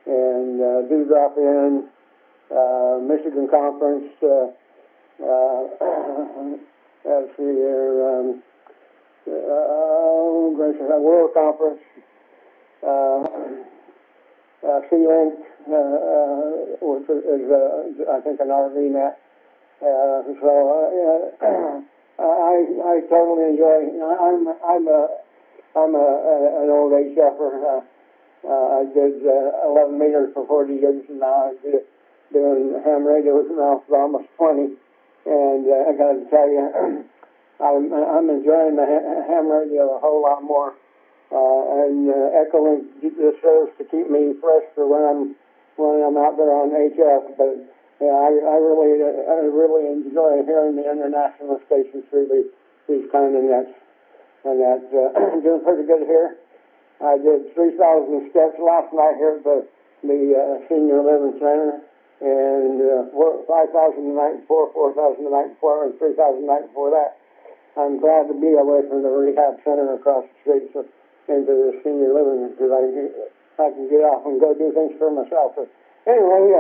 and Dewdrop In, Michigan Conference. Let's see here. World Conference, C-Link, which is I think an RV net. I totally enjoy. I'm an old HFer. I did 11 meters for 40 years, and now I'm doing ham radios now for almost 20. And I got to tell you, I'm enjoying the ham radio a whole lot more, and Echo Link just serves to keep me fresh for when I'm out there on HF. But yeah, I really enjoy hearing the international stations through these kind of nets, and that's doing pretty good here. I did 3,000 steps last night here at the Senior Living Center, and 5,000 the night before, 4,000 the night before, and 3,000 the night before that. I'm glad to be away from the rehab center across the street into the senior living, because I can get off and go do things for myself. But anyway,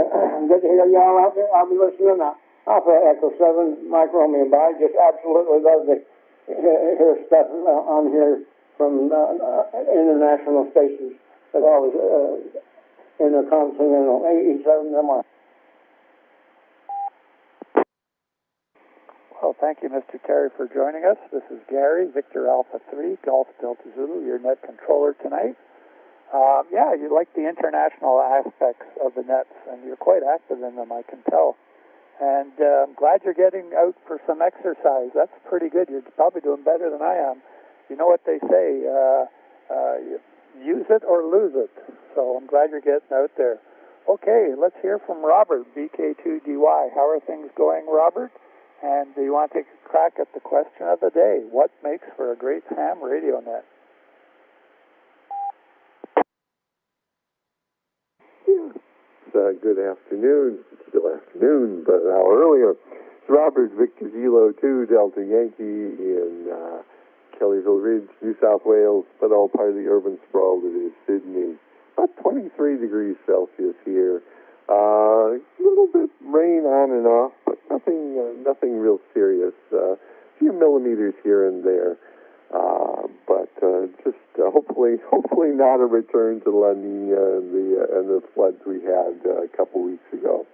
good to hear y'all out there. I'll be listening now. Alpha Echo 7, Mike Romeo. I just absolutely love to hear stuff on here from international stations as well as intercontinental VE3MIS. Well, thank you, Mr. Terry, for joining us. This is Gary, Victor Alpha 3, Golf Delta Zulu, your net controller tonight. Yeah, you like the international aspects of the nets, and you're quite active in them, I can tell. And I'm glad you're getting out for some exercise. That's pretty good. You're probably doing better than I am. You know what they say, use it or lose it. So I'm glad you're getting out there. Okay, let's hear from Robert, BK2DY. How are things going, Robert? And do you want to take a crack at the question of the day? What makes for a great ham radio net? Good afternoon. It's still afternoon, but an hour earlier. It's Robert Victor Kilo 2 Delta Yankee in Kellyville Ridge, New South Wales, but all part of the urban sprawl that is Sydney. About 23 degrees Celsius here. A little bit rain on and off, but nothing real serious. A few millimeters here and there. But just hopefully not a return to La Nina and the floods we had a couple weeks ago.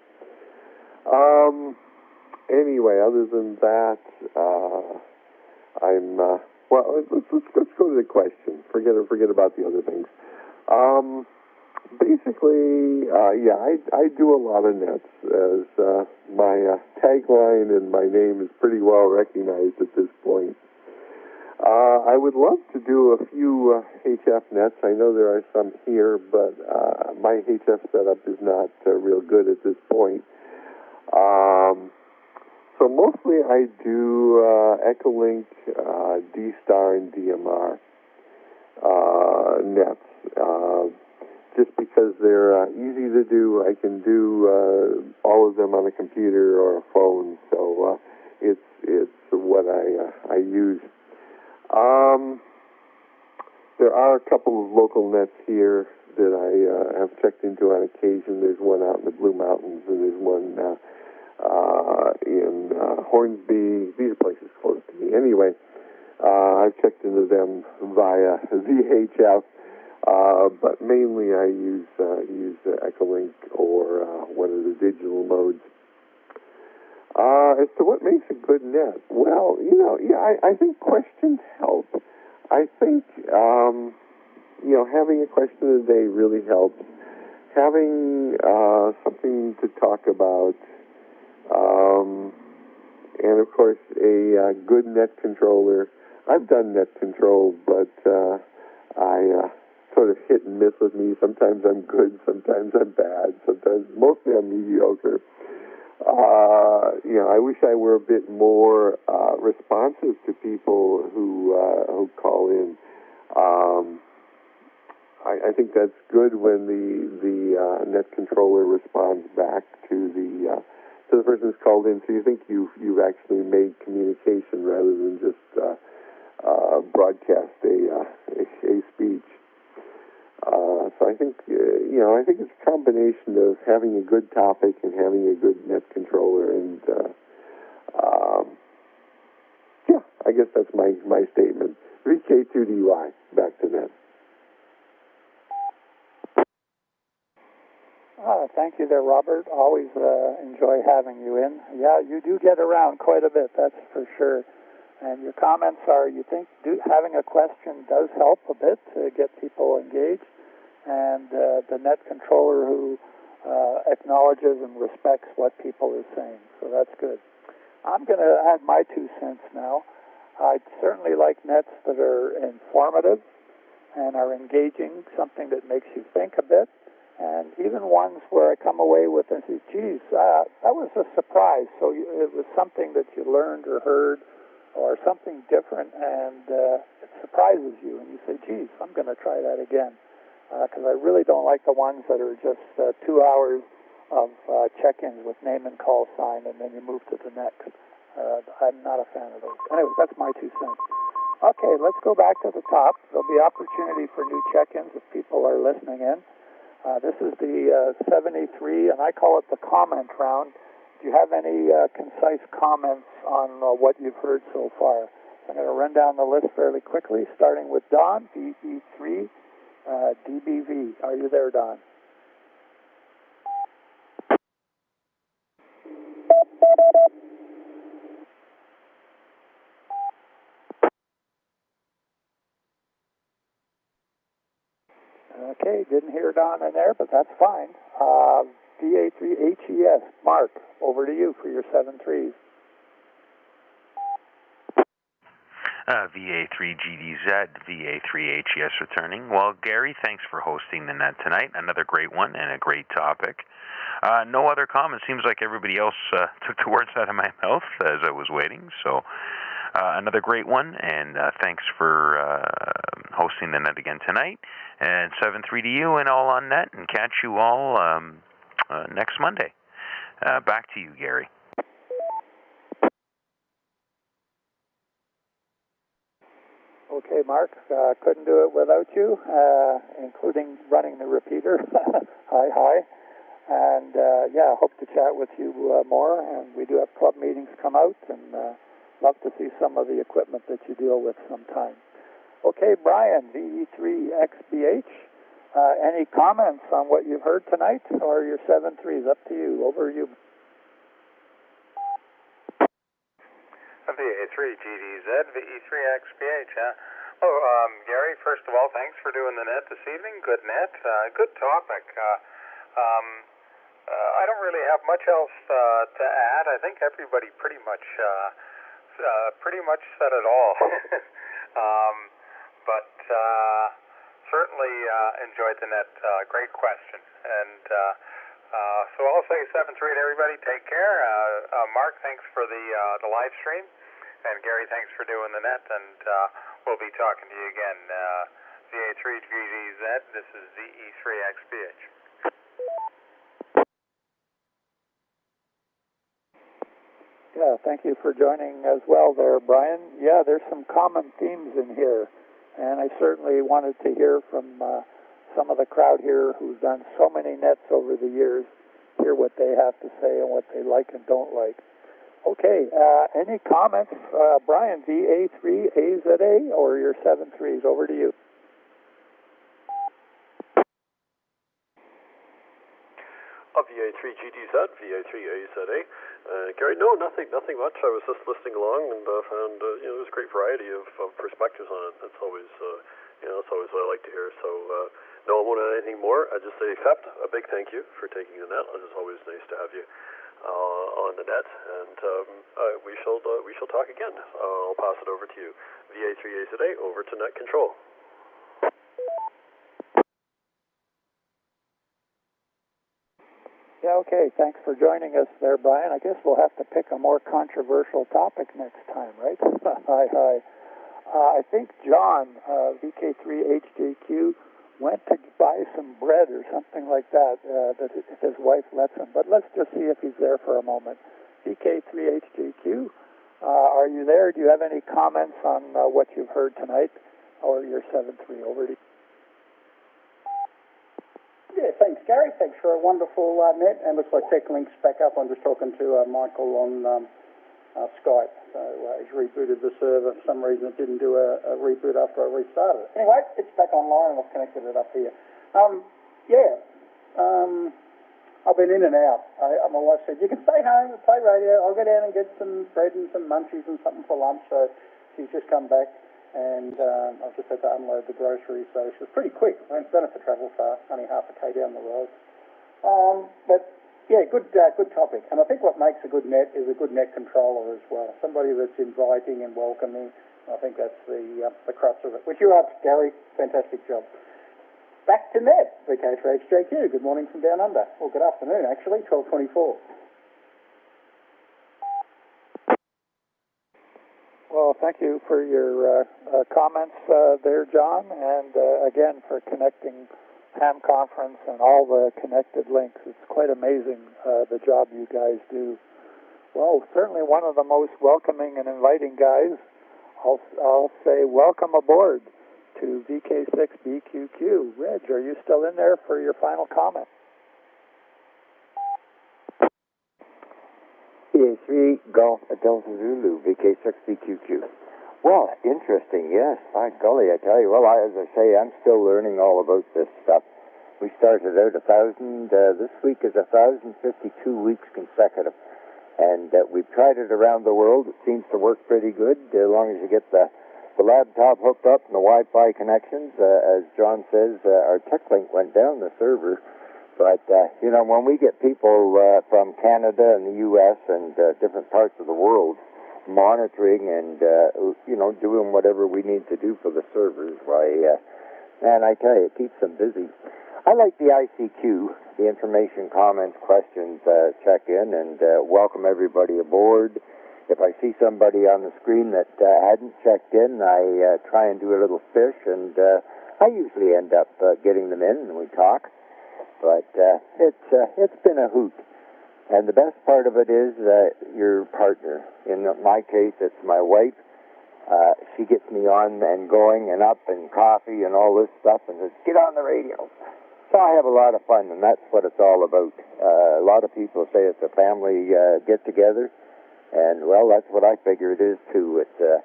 Anyway, other than that, I'm well. Let's go to the question. Forget about the other things. Basically, yeah, I do a lot of nets, as my tagline and my name is pretty well recognized at this point. I would love to do a few HF nets. I know there are some here, but my HF setup is not real good at this point. So mostly I do Echolink, D-Star, and DMR nets. Just because they're easy to do. I can do all of them on a computer or a phone, so it's what I use. There are a couple of local nets here that I have checked into on occasion. There's one out in the Blue Mountains, and there's one in Hornsby. These are places close to me. Anyway, I've checked into them via VHF, but mainly I use Echolink or one of the digital modes. As to what makes a good net, well, I think questions help. I think, having a question of the day really helps. Having something to talk about, and of course a good net controller. I've done net control, but I sort of hit and miss with me. Sometimes I'm good, sometimes I'm bad, mostly I'm mediocre. I wish I were a bit more responsive to people who call in. I think that's good when the net controller responds back to the person who's called in. So you think you've actually made communication rather than just broadcast a speech. So I think I think it's a combination of having a good topic and having a good net controller, and yeah, I guess that's my statement. VK2DY, back to net. Thank you there, Robert. Always enjoy having you in. Yeah, you do get around quite a bit, that's for sure. And your comments are, you think having a question does help a bit to get people engaged, and the net controller who acknowledges and respects what people are saying. So that's good. I'm going to add my 2 cents now. I'd certainly like nets that are informative and are engaging, something that makes you think a bit, and even ones where I come away with and say, geez, that was a surprise. So it was something that you learned or heard, or something different, and it surprises you, and you say, geez, I'm going to try that again. Because I really don't like the ones that are just 2 hours of check-ins with name and call sign, and then you move to the next. I'm not a fan of those. Anyway, that's my 2 cents. Okay, let's go back to the top. There'll be opportunity for new check-ins if people are listening in. This is the 73, and I call it the comment round. Do you have any concise comments on what you've heard so far? I'm going to run down the list fairly quickly, starting with Don, VE3 DBV. Are you there, Don? Okay, didn't hear Don in there, but that's fine. VA3HES, Mark, over to you for your 7-3s. VA3GDZ, VA3HES returning. Well, Gary, thanks for hosting the net tonight. Another great one and a great topic. No other comments. Seems like everybody else took the words out of my mouth as I was waiting. So another great one, and thanks for hosting the net again tonight. And 7-3 to you and all on net, and catch you all next Monday. Back to you, Gary. Okay, Mark, couldn't do it without you, including running the repeater. Hi. And, yeah, hope to chat with you more. And we do have club meetings come out, and love to see some of the equipment that you deal with sometime. Okay, Brian, VE3XBH, any comments on what you've heard tonight, or your 7-3s? Up to you. Over to you. VA3GDZ, VE3XBH, Well, Gary, first of all, thanks for doing the net this evening. Good net, good topic. I don't really have much else to add. I think everybody pretty much said it all. But certainly enjoyed the net. Great question. And so I'll say 7-3 to everybody. Take care. Mark, thanks for the live stream. And Gary, thanks for doing the net. And we'll be talking to you again. VA3GDZ, this is VE3XBH. Yeah, thank you for joining as well there, Brian. Yeah, there's some common themes in here, and I certainly wanted to hear from some of the crowd here who's done so many nets over the years, hear what they have to say and what they like and don't like. Okay, any comments? Brian, VA3AZA or your 7-3s? Over to you. VA3GDZ, VA3AZA. Gary, no, nothing much. I was just listening along and found there's a great variety of perspectives on it. That's always that's always what I like to hear. So no, I won't add anything more. I just say except a big thank you for taking the net. It's always nice to have you on the net, and we shall talk again. I'll pass it over to you. VA3AZA, over to net control. Yeah, okay. Thanks for joining us there, Brian. I guess we'll have to pick a more controversial topic next time, right? Hi. I think John, VK3HJQ, went to buy some bread or something like that, that his wife lets him. But let's just see if he's there for a moment. VK3HJQ, are you there? Do you have any comments on what you've heard tonight, or your 7-3? Over to you. Yeah, thanks, Gary. Thanks for a wonderful net. And looks like TechLink's back up. I'm just talking to Michael on Skype. So he's rebooted the server. For some reason, it didn't do a reboot after I restarted it. Anyway, it's back online, and I've connected it up here. I've been in and out. My wife said, you can stay home and play radio. I'll go down and get some bread and some munchies and something for lunch. So she's just come back. And I've just had to unload the groceries, so she was pretty quick. I don't have to travel far, only half a K down the road. But yeah, good topic. And I think what makes a good net is a good net controller as well. Somebody that's inviting and welcoming. I think that's the crux of it. Which you are, Gary. Fantastic job. Back to net, VK3HJQ. Good morning from down under. Well, good afternoon, actually, 12:24. Well, thank you for your comments there, John, and again for connecting Ham Conference and all the connected links. It's quite amazing the job you guys do. Well, certainly one of the most welcoming and inviting guys. I'll say welcome aboard to VK6BQQ. Reg, are you still in there for your final comment? VA3 Golf Delta Zulu, VK6BQQ. Well, interesting, yes. By golly, I tell you. Well, as I say, I'm still learning all about this stuff. We started out 1,000. This week is 1,052 weeks consecutive. And we've tried it around the world. It seems to work pretty good as long as you get the laptop hooked up and the Wi-Fi connections. As John says, our TechLink went down, the server. But, when we get people from Canada and the U.S. and different parts of the world monitoring and, doing whatever we need to do for the servers, why, man, I tell you, it keeps them busy. I like the ICQ, the information, comments, questions, check-in, and welcome everybody aboard. If I see somebody on the screen that hadn't checked in, I try and do a little fish, and I usually end up getting them in, and we talk. But it's been a hoot. And the best part of it is your partner. In my case, it's my wife. She gets me on and going and up and coffee and all this stuff and says, get on the radio. So I have a lot of fun, and that's what it's all about. A lot of people say it's a family get-together, and, well, that's what I figure it is, too. It's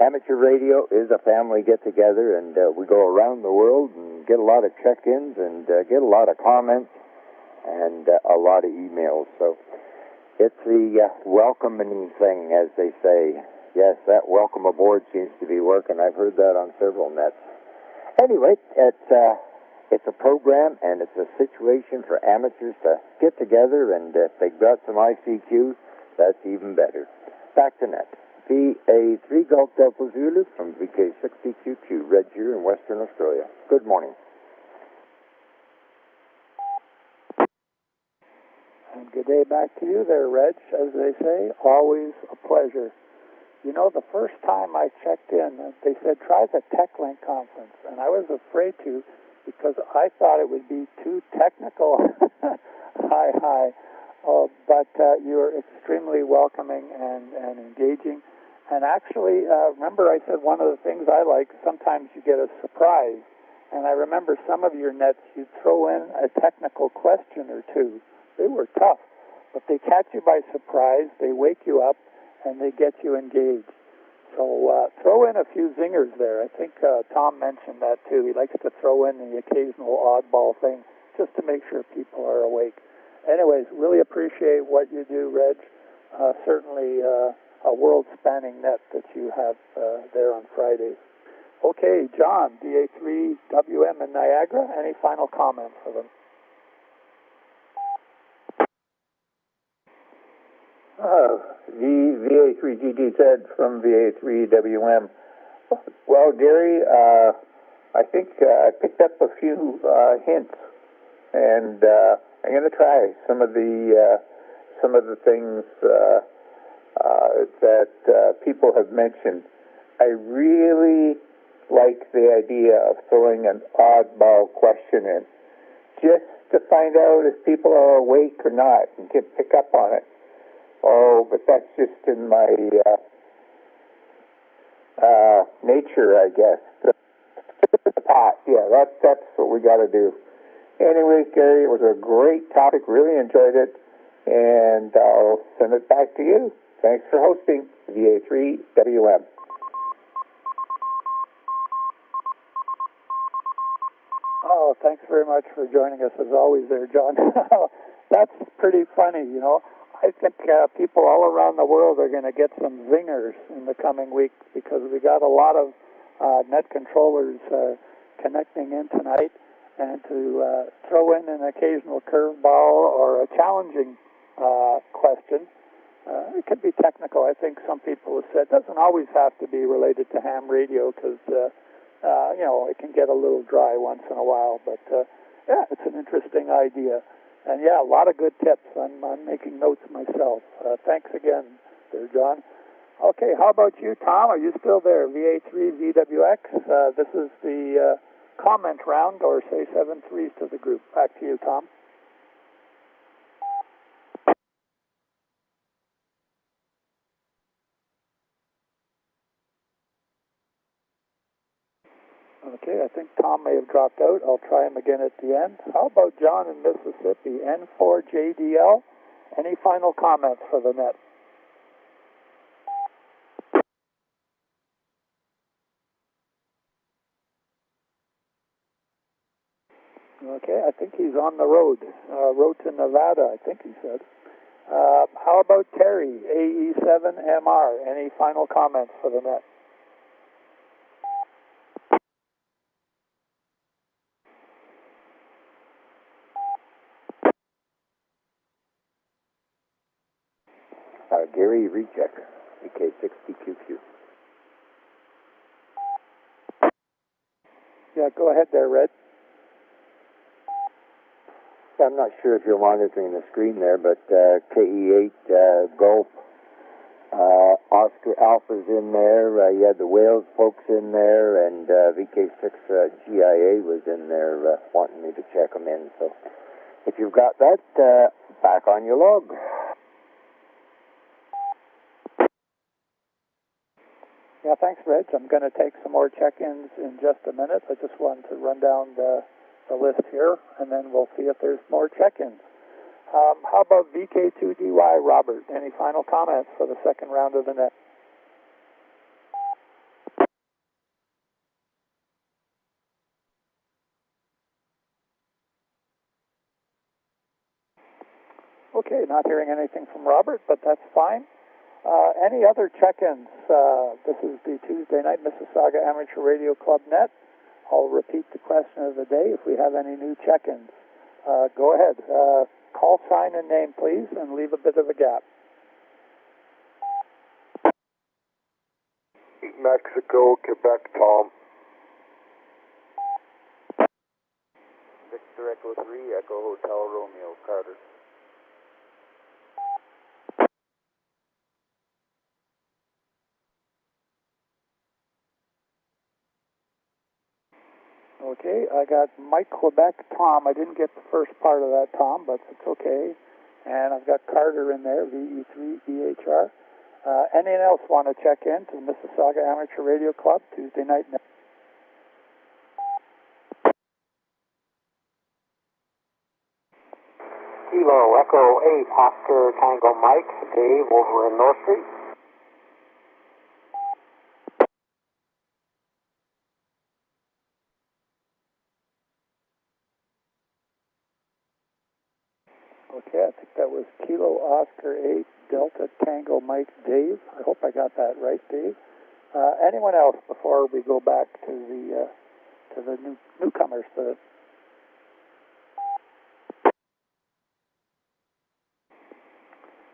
amateur radio is a family get-together, and we go around the world and get a lot of check-ins and get a lot of comments and a lot of emails. So it's the welcoming thing, as they say. Yes, that welcome aboard seems to be working. I've heard that on several nets. Anyway, it's a program, and it's a situation for amateurs to get together, and if they've got some ICQ, that's even better. Back to net. VA3 Golf Delta Zulu from VK60QQ, Red Deer in Western Australia. Good morning. And good day back to you there, Reg. As they say, always a pleasure. You know, the first time I checked in, they said, try the TechLink conference. And I was afraid to because I thought it would be too technical. Hi. But you were extremely welcoming and engaging. And actually, remember I said one of the things I like, sometimes you get a surprise. And I remember some of your nets, you'd throw in a technical question or two. They were tough, but they catch you by surprise, they wake you up, and they get you engaged. So throw in a few zingers there. I think Tom mentioned that too. He likes to throw in the occasional oddball thing just to make sure people are awake. Anyways, really appreciate what you do, Reg. Certainly a world-spanning net that you have there on Fridays. Okay, John, DA3WM in Niagara. Any final comments for them? VA3GDZ from VA3WM. Well, Gary, I think I picked up a few hints, and I'm going to try some of the things that people have mentioned. I really like the idea of throwing an oddball question in, just to find out if people are awake or not and can pick up on it. Oh, but that's just in my nature, I guess. Yeah, that's what we got to do. Anyway, Gary, it was a great topic. Really enjoyed it, and I'll send it back to you. Thanks for hosting VA3WM. Oh, thanks very much for joining us as always there, John. That's pretty funny, you know. I think people all around the world are going to get some zingers in the coming week because we got a lot of net controllers connecting in tonight, and to throw in an occasional curveball or a challenging question. It could be technical. I think some people have said it doesn't always have to be related to ham radio because, it can get a little dry once in a while. But, yeah, it's an interesting idea. And, yeah, a lot of good tips. I'm making notes myself. Thanks again there, John. Okay, how about you, Tom? Are you still there? VA3VWX. This is the comment round, or say 7 threes to the group. Back to you, Tom. Okay, I think Tom may have dropped out. I'll try him again at the end. How about John in Mississippi, N4JDL? Any final comments for the net? Okay, I think he's on the road. Road to Nevada, I think he said. How about Terry, AE7MR? Any final comments for the net? Gary, recheck. VK60QQ. Yeah, go ahead there, Red. I'm not sure if you're monitoring the screen there, but KE8 Golf, Oscar Alpha's in there. You had the Wales folks in there, and VK6 GIA was in there wanting me to check them in. So if you've got that, back on your log. Yeah, thanks, Reg. I'm going to take some more check-ins in just a minute. I just wanted to run down the list here, and then we'll see if there's more check-ins. How about VK2DY, Robert? Any final comments for the second round of the net? Okay, not hearing anything from Robert, but that's fine. Any other check-ins? This is the Tuesday Night Mississauga Amateur Radio Club net. I'll repeat the question of the day if we have any new check-ins. Go ahead. Call sign and name, please, and leave a bit of a gap. Mexico, Quebec, Tom. Victor Echo 3, Echo Hotel Romeo, Carter. Okay, I got Mike Quebec, Tom. I didn't get the first part of that, Tom, but it's okay. And I've got Carter in there, VE3 VHR. Anyone else want to check in to the Mississauga Amateur Radio Club Tuesday night? Kilo Echo 8, Oscar Tango Mike, Dave over in North Street. Okay, I think that was Kilo Oscar 8 Delta Tango Mike Dave. I hope I got that right, Dave. Anyone else before we go back to the newcomers?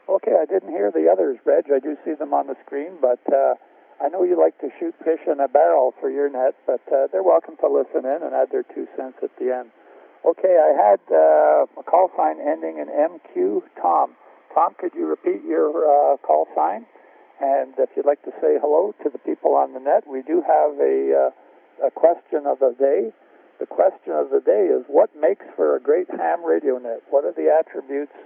Okay, I didn't hear the others, Reg. I do see them on the screen, but I know you like to shoot fish in a barrel for your net, but they're welcome to listen in and add their 2 cents at the end. Okay, I had a call sign ending in MQ, Tom. Tom, could you repeat your call sign? And if you'd like to say hello to the people on the net, we do have a question of the day. The question of the day is, what makes for a great ham radio net? What are the attributes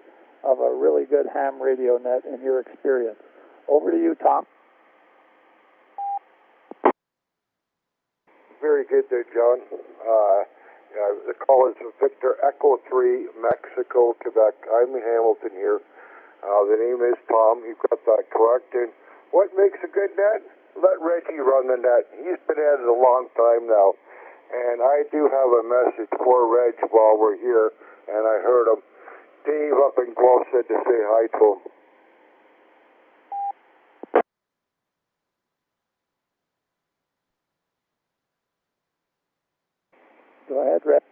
of a really good ham radio net in your experience? Over to you, Tom. Very good there, John. The call is Victor Echo 3, Mexico, Quebec. I'm in Hamilton here. The name is Tom. You got that correct. And what makes a good net? Let Reggie run the net. He's been at it a long time now. And I do have a message for Reg while we're here, and I heard him. Dave up in Guelph said to say hi to him. Go ahead, Reg.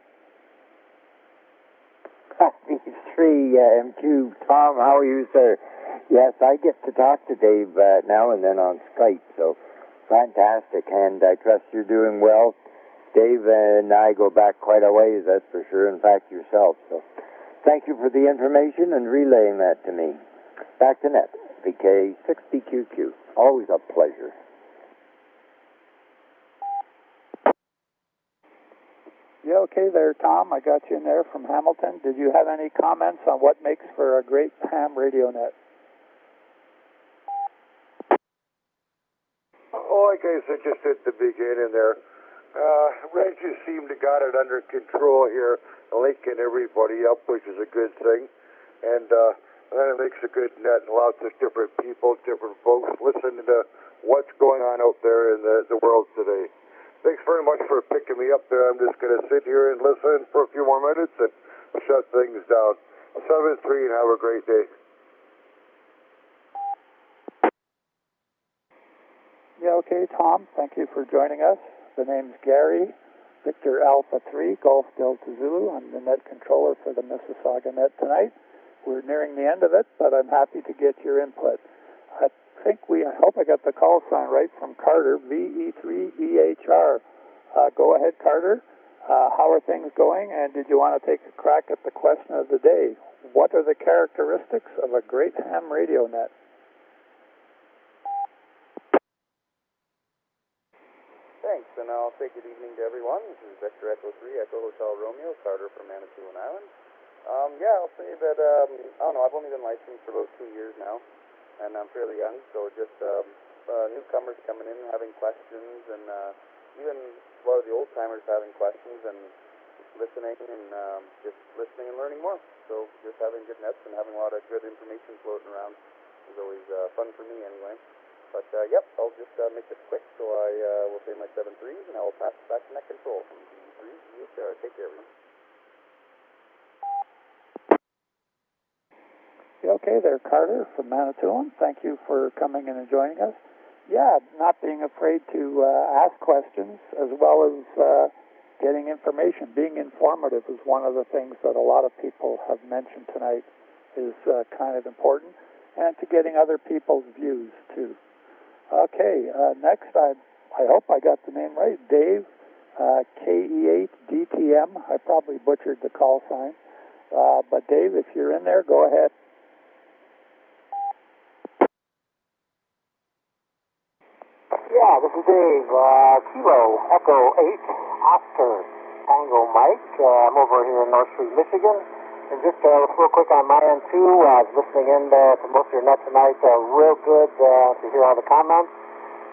VE3 MQ, Tom, how are you, sir? Yes, I get to talk to Dave now and then on Skype, so fantastic, and I trust you're doing well. Dave and I go back quite a ways, that's for sure, in fact, yourself, so thank you for the information and relaying that to me. Back to net, VK60QQ, always a pleasure. Yeah, okay there, Tom. I got you in there from Hamilton. Did you have any comments on what makes for a great ham radio net? Oh, like I said just at the beginning there, Reg just seemed to got it under control here, linking everybody up, which is a good thing. And then it makes a good net, and lots of different people, different folks listening to what's going on out there in the world today. Thanks very much for picking me up there. I'm just going to sit here and listen for a few more minutes and shut things down. 7-3 and have a great day. Yeah, okay, Tom, thank you for joining us. The name's Gary, Victor Alpha 3, Golf Delta Zulu. I'm the net controller for the Mississauga Net tonight. We're nearing the end of it, but I'm happy to get your input. I hope I got the call sign right from Carter, VE3VHR. Go ahead, Carter. How are things going? And did you want to take a crack at the question of the day? What are the characteristics of a great ham radio net? Thanks, and I'll say good evening to everyone. This is Victor Echo 3, Echo Hotel Romeo, Carter from Manitoulin Island. I'll say that, I've only been licensed for about 2 years now, and I'm fairly young, so just newcomers coming in having questions, and even a lot of the old-timers having questions and listening and learning more. So just having good nets and having a lot of good information floating around is always fun for me anyway. But, I'll just make this quick, so I will say my 7-3s, and I will pass it back to net control from VE3. Take care, everyone. Okay there, Carter from Manitoulin. Thank you for coming in and joining us. Yeah, not being afraid to ask questions as well as getting information. Being informative is one of the things that a lot of people have mentioned tonight is kind of important, and to getting other people's views, too. Okay, next, I hope I got the name right, Dave, KE8DTM. I probably butchered the call sign. But Dave, if you're in there, go ahead. Yeah, this is Dave, Kilo Echo 8, Oscar Tango Mike. I'm over here in North Street, Michigan. And just real quick on my end, too, I was listening in to most of your net tonight. Real good to hear all the comments.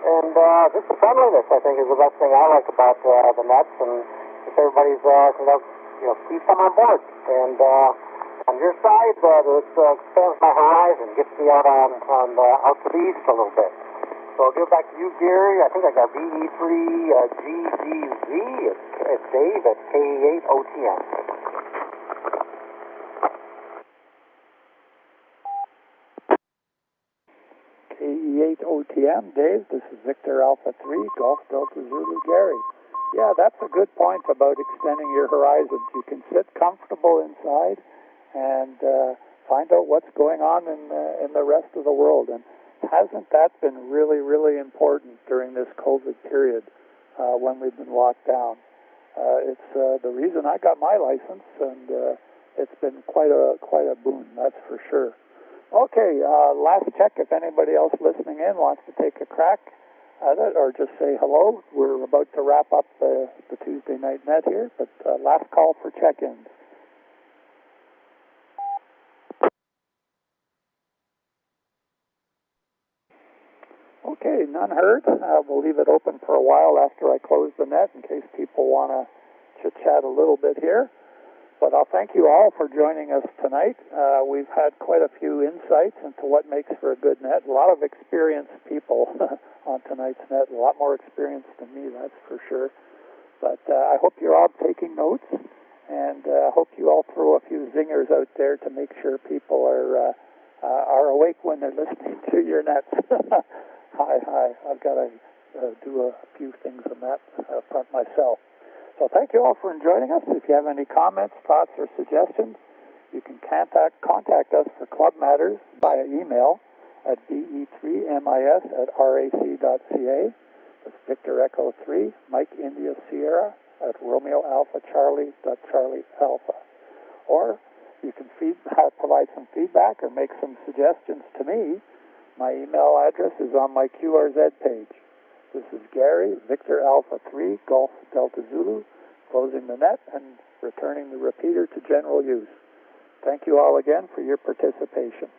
And just the friendliness, I think, is the best thing I like about the nets. And if everybody's, please come on board. And on your side, this expands my horizon, gets me out out to the east a little bit. So I'll give it back to you, Gary. I think I got VE3GGZ. It's Dave at KE8OTM. KE8OTM, Dave. This is Victor Alpha 3, Golf Delta Zulu, Gary. Yeah, that's a good point about extending your horizons. You can sit comfortable inside and find out what's going on in the rest of the world. And hasn't that been really, really important during this COVID period when we've been locked down? It's the reason I got my license, and it's been quite a boon, that's for sure. Okay, last check. If anybody else listening in wants to take a crack at it or just say hello, we're about to wrap up the Tuesday night net here, but last call for check-ins. Okay, none heard. We'll leave it open for a while after I close the net in case people want to chit-chat a little bit here. But I'll thank you all for joining us tonight. We've had quite a few insights into what makes for a good net. A lot of experienced people on tonight's net, a lot more experienced than me, that's for sure. But I hope you're all taking notes, and I hope you all throw a few zingers out there to make sure people are awake when they're listening to your nets. Hi. I've got to do a few things on that front myself. So thank you all for joining us. If you have any comments, thoughts, or suggestions, you can contact us for club matters via email at VE3MIS@RAC.ca. That's Victor Echo 3, Mike India Sierra at Romeo Alpha Charlie Alpha. Or you can provide some feedback or make some suggestions to me. My email address is on my QRZ page. This is Gary, Victor Alpha 3, Golf Delta Zulu, closing the net and returning the repeater to general use. Thank you all again for your participation.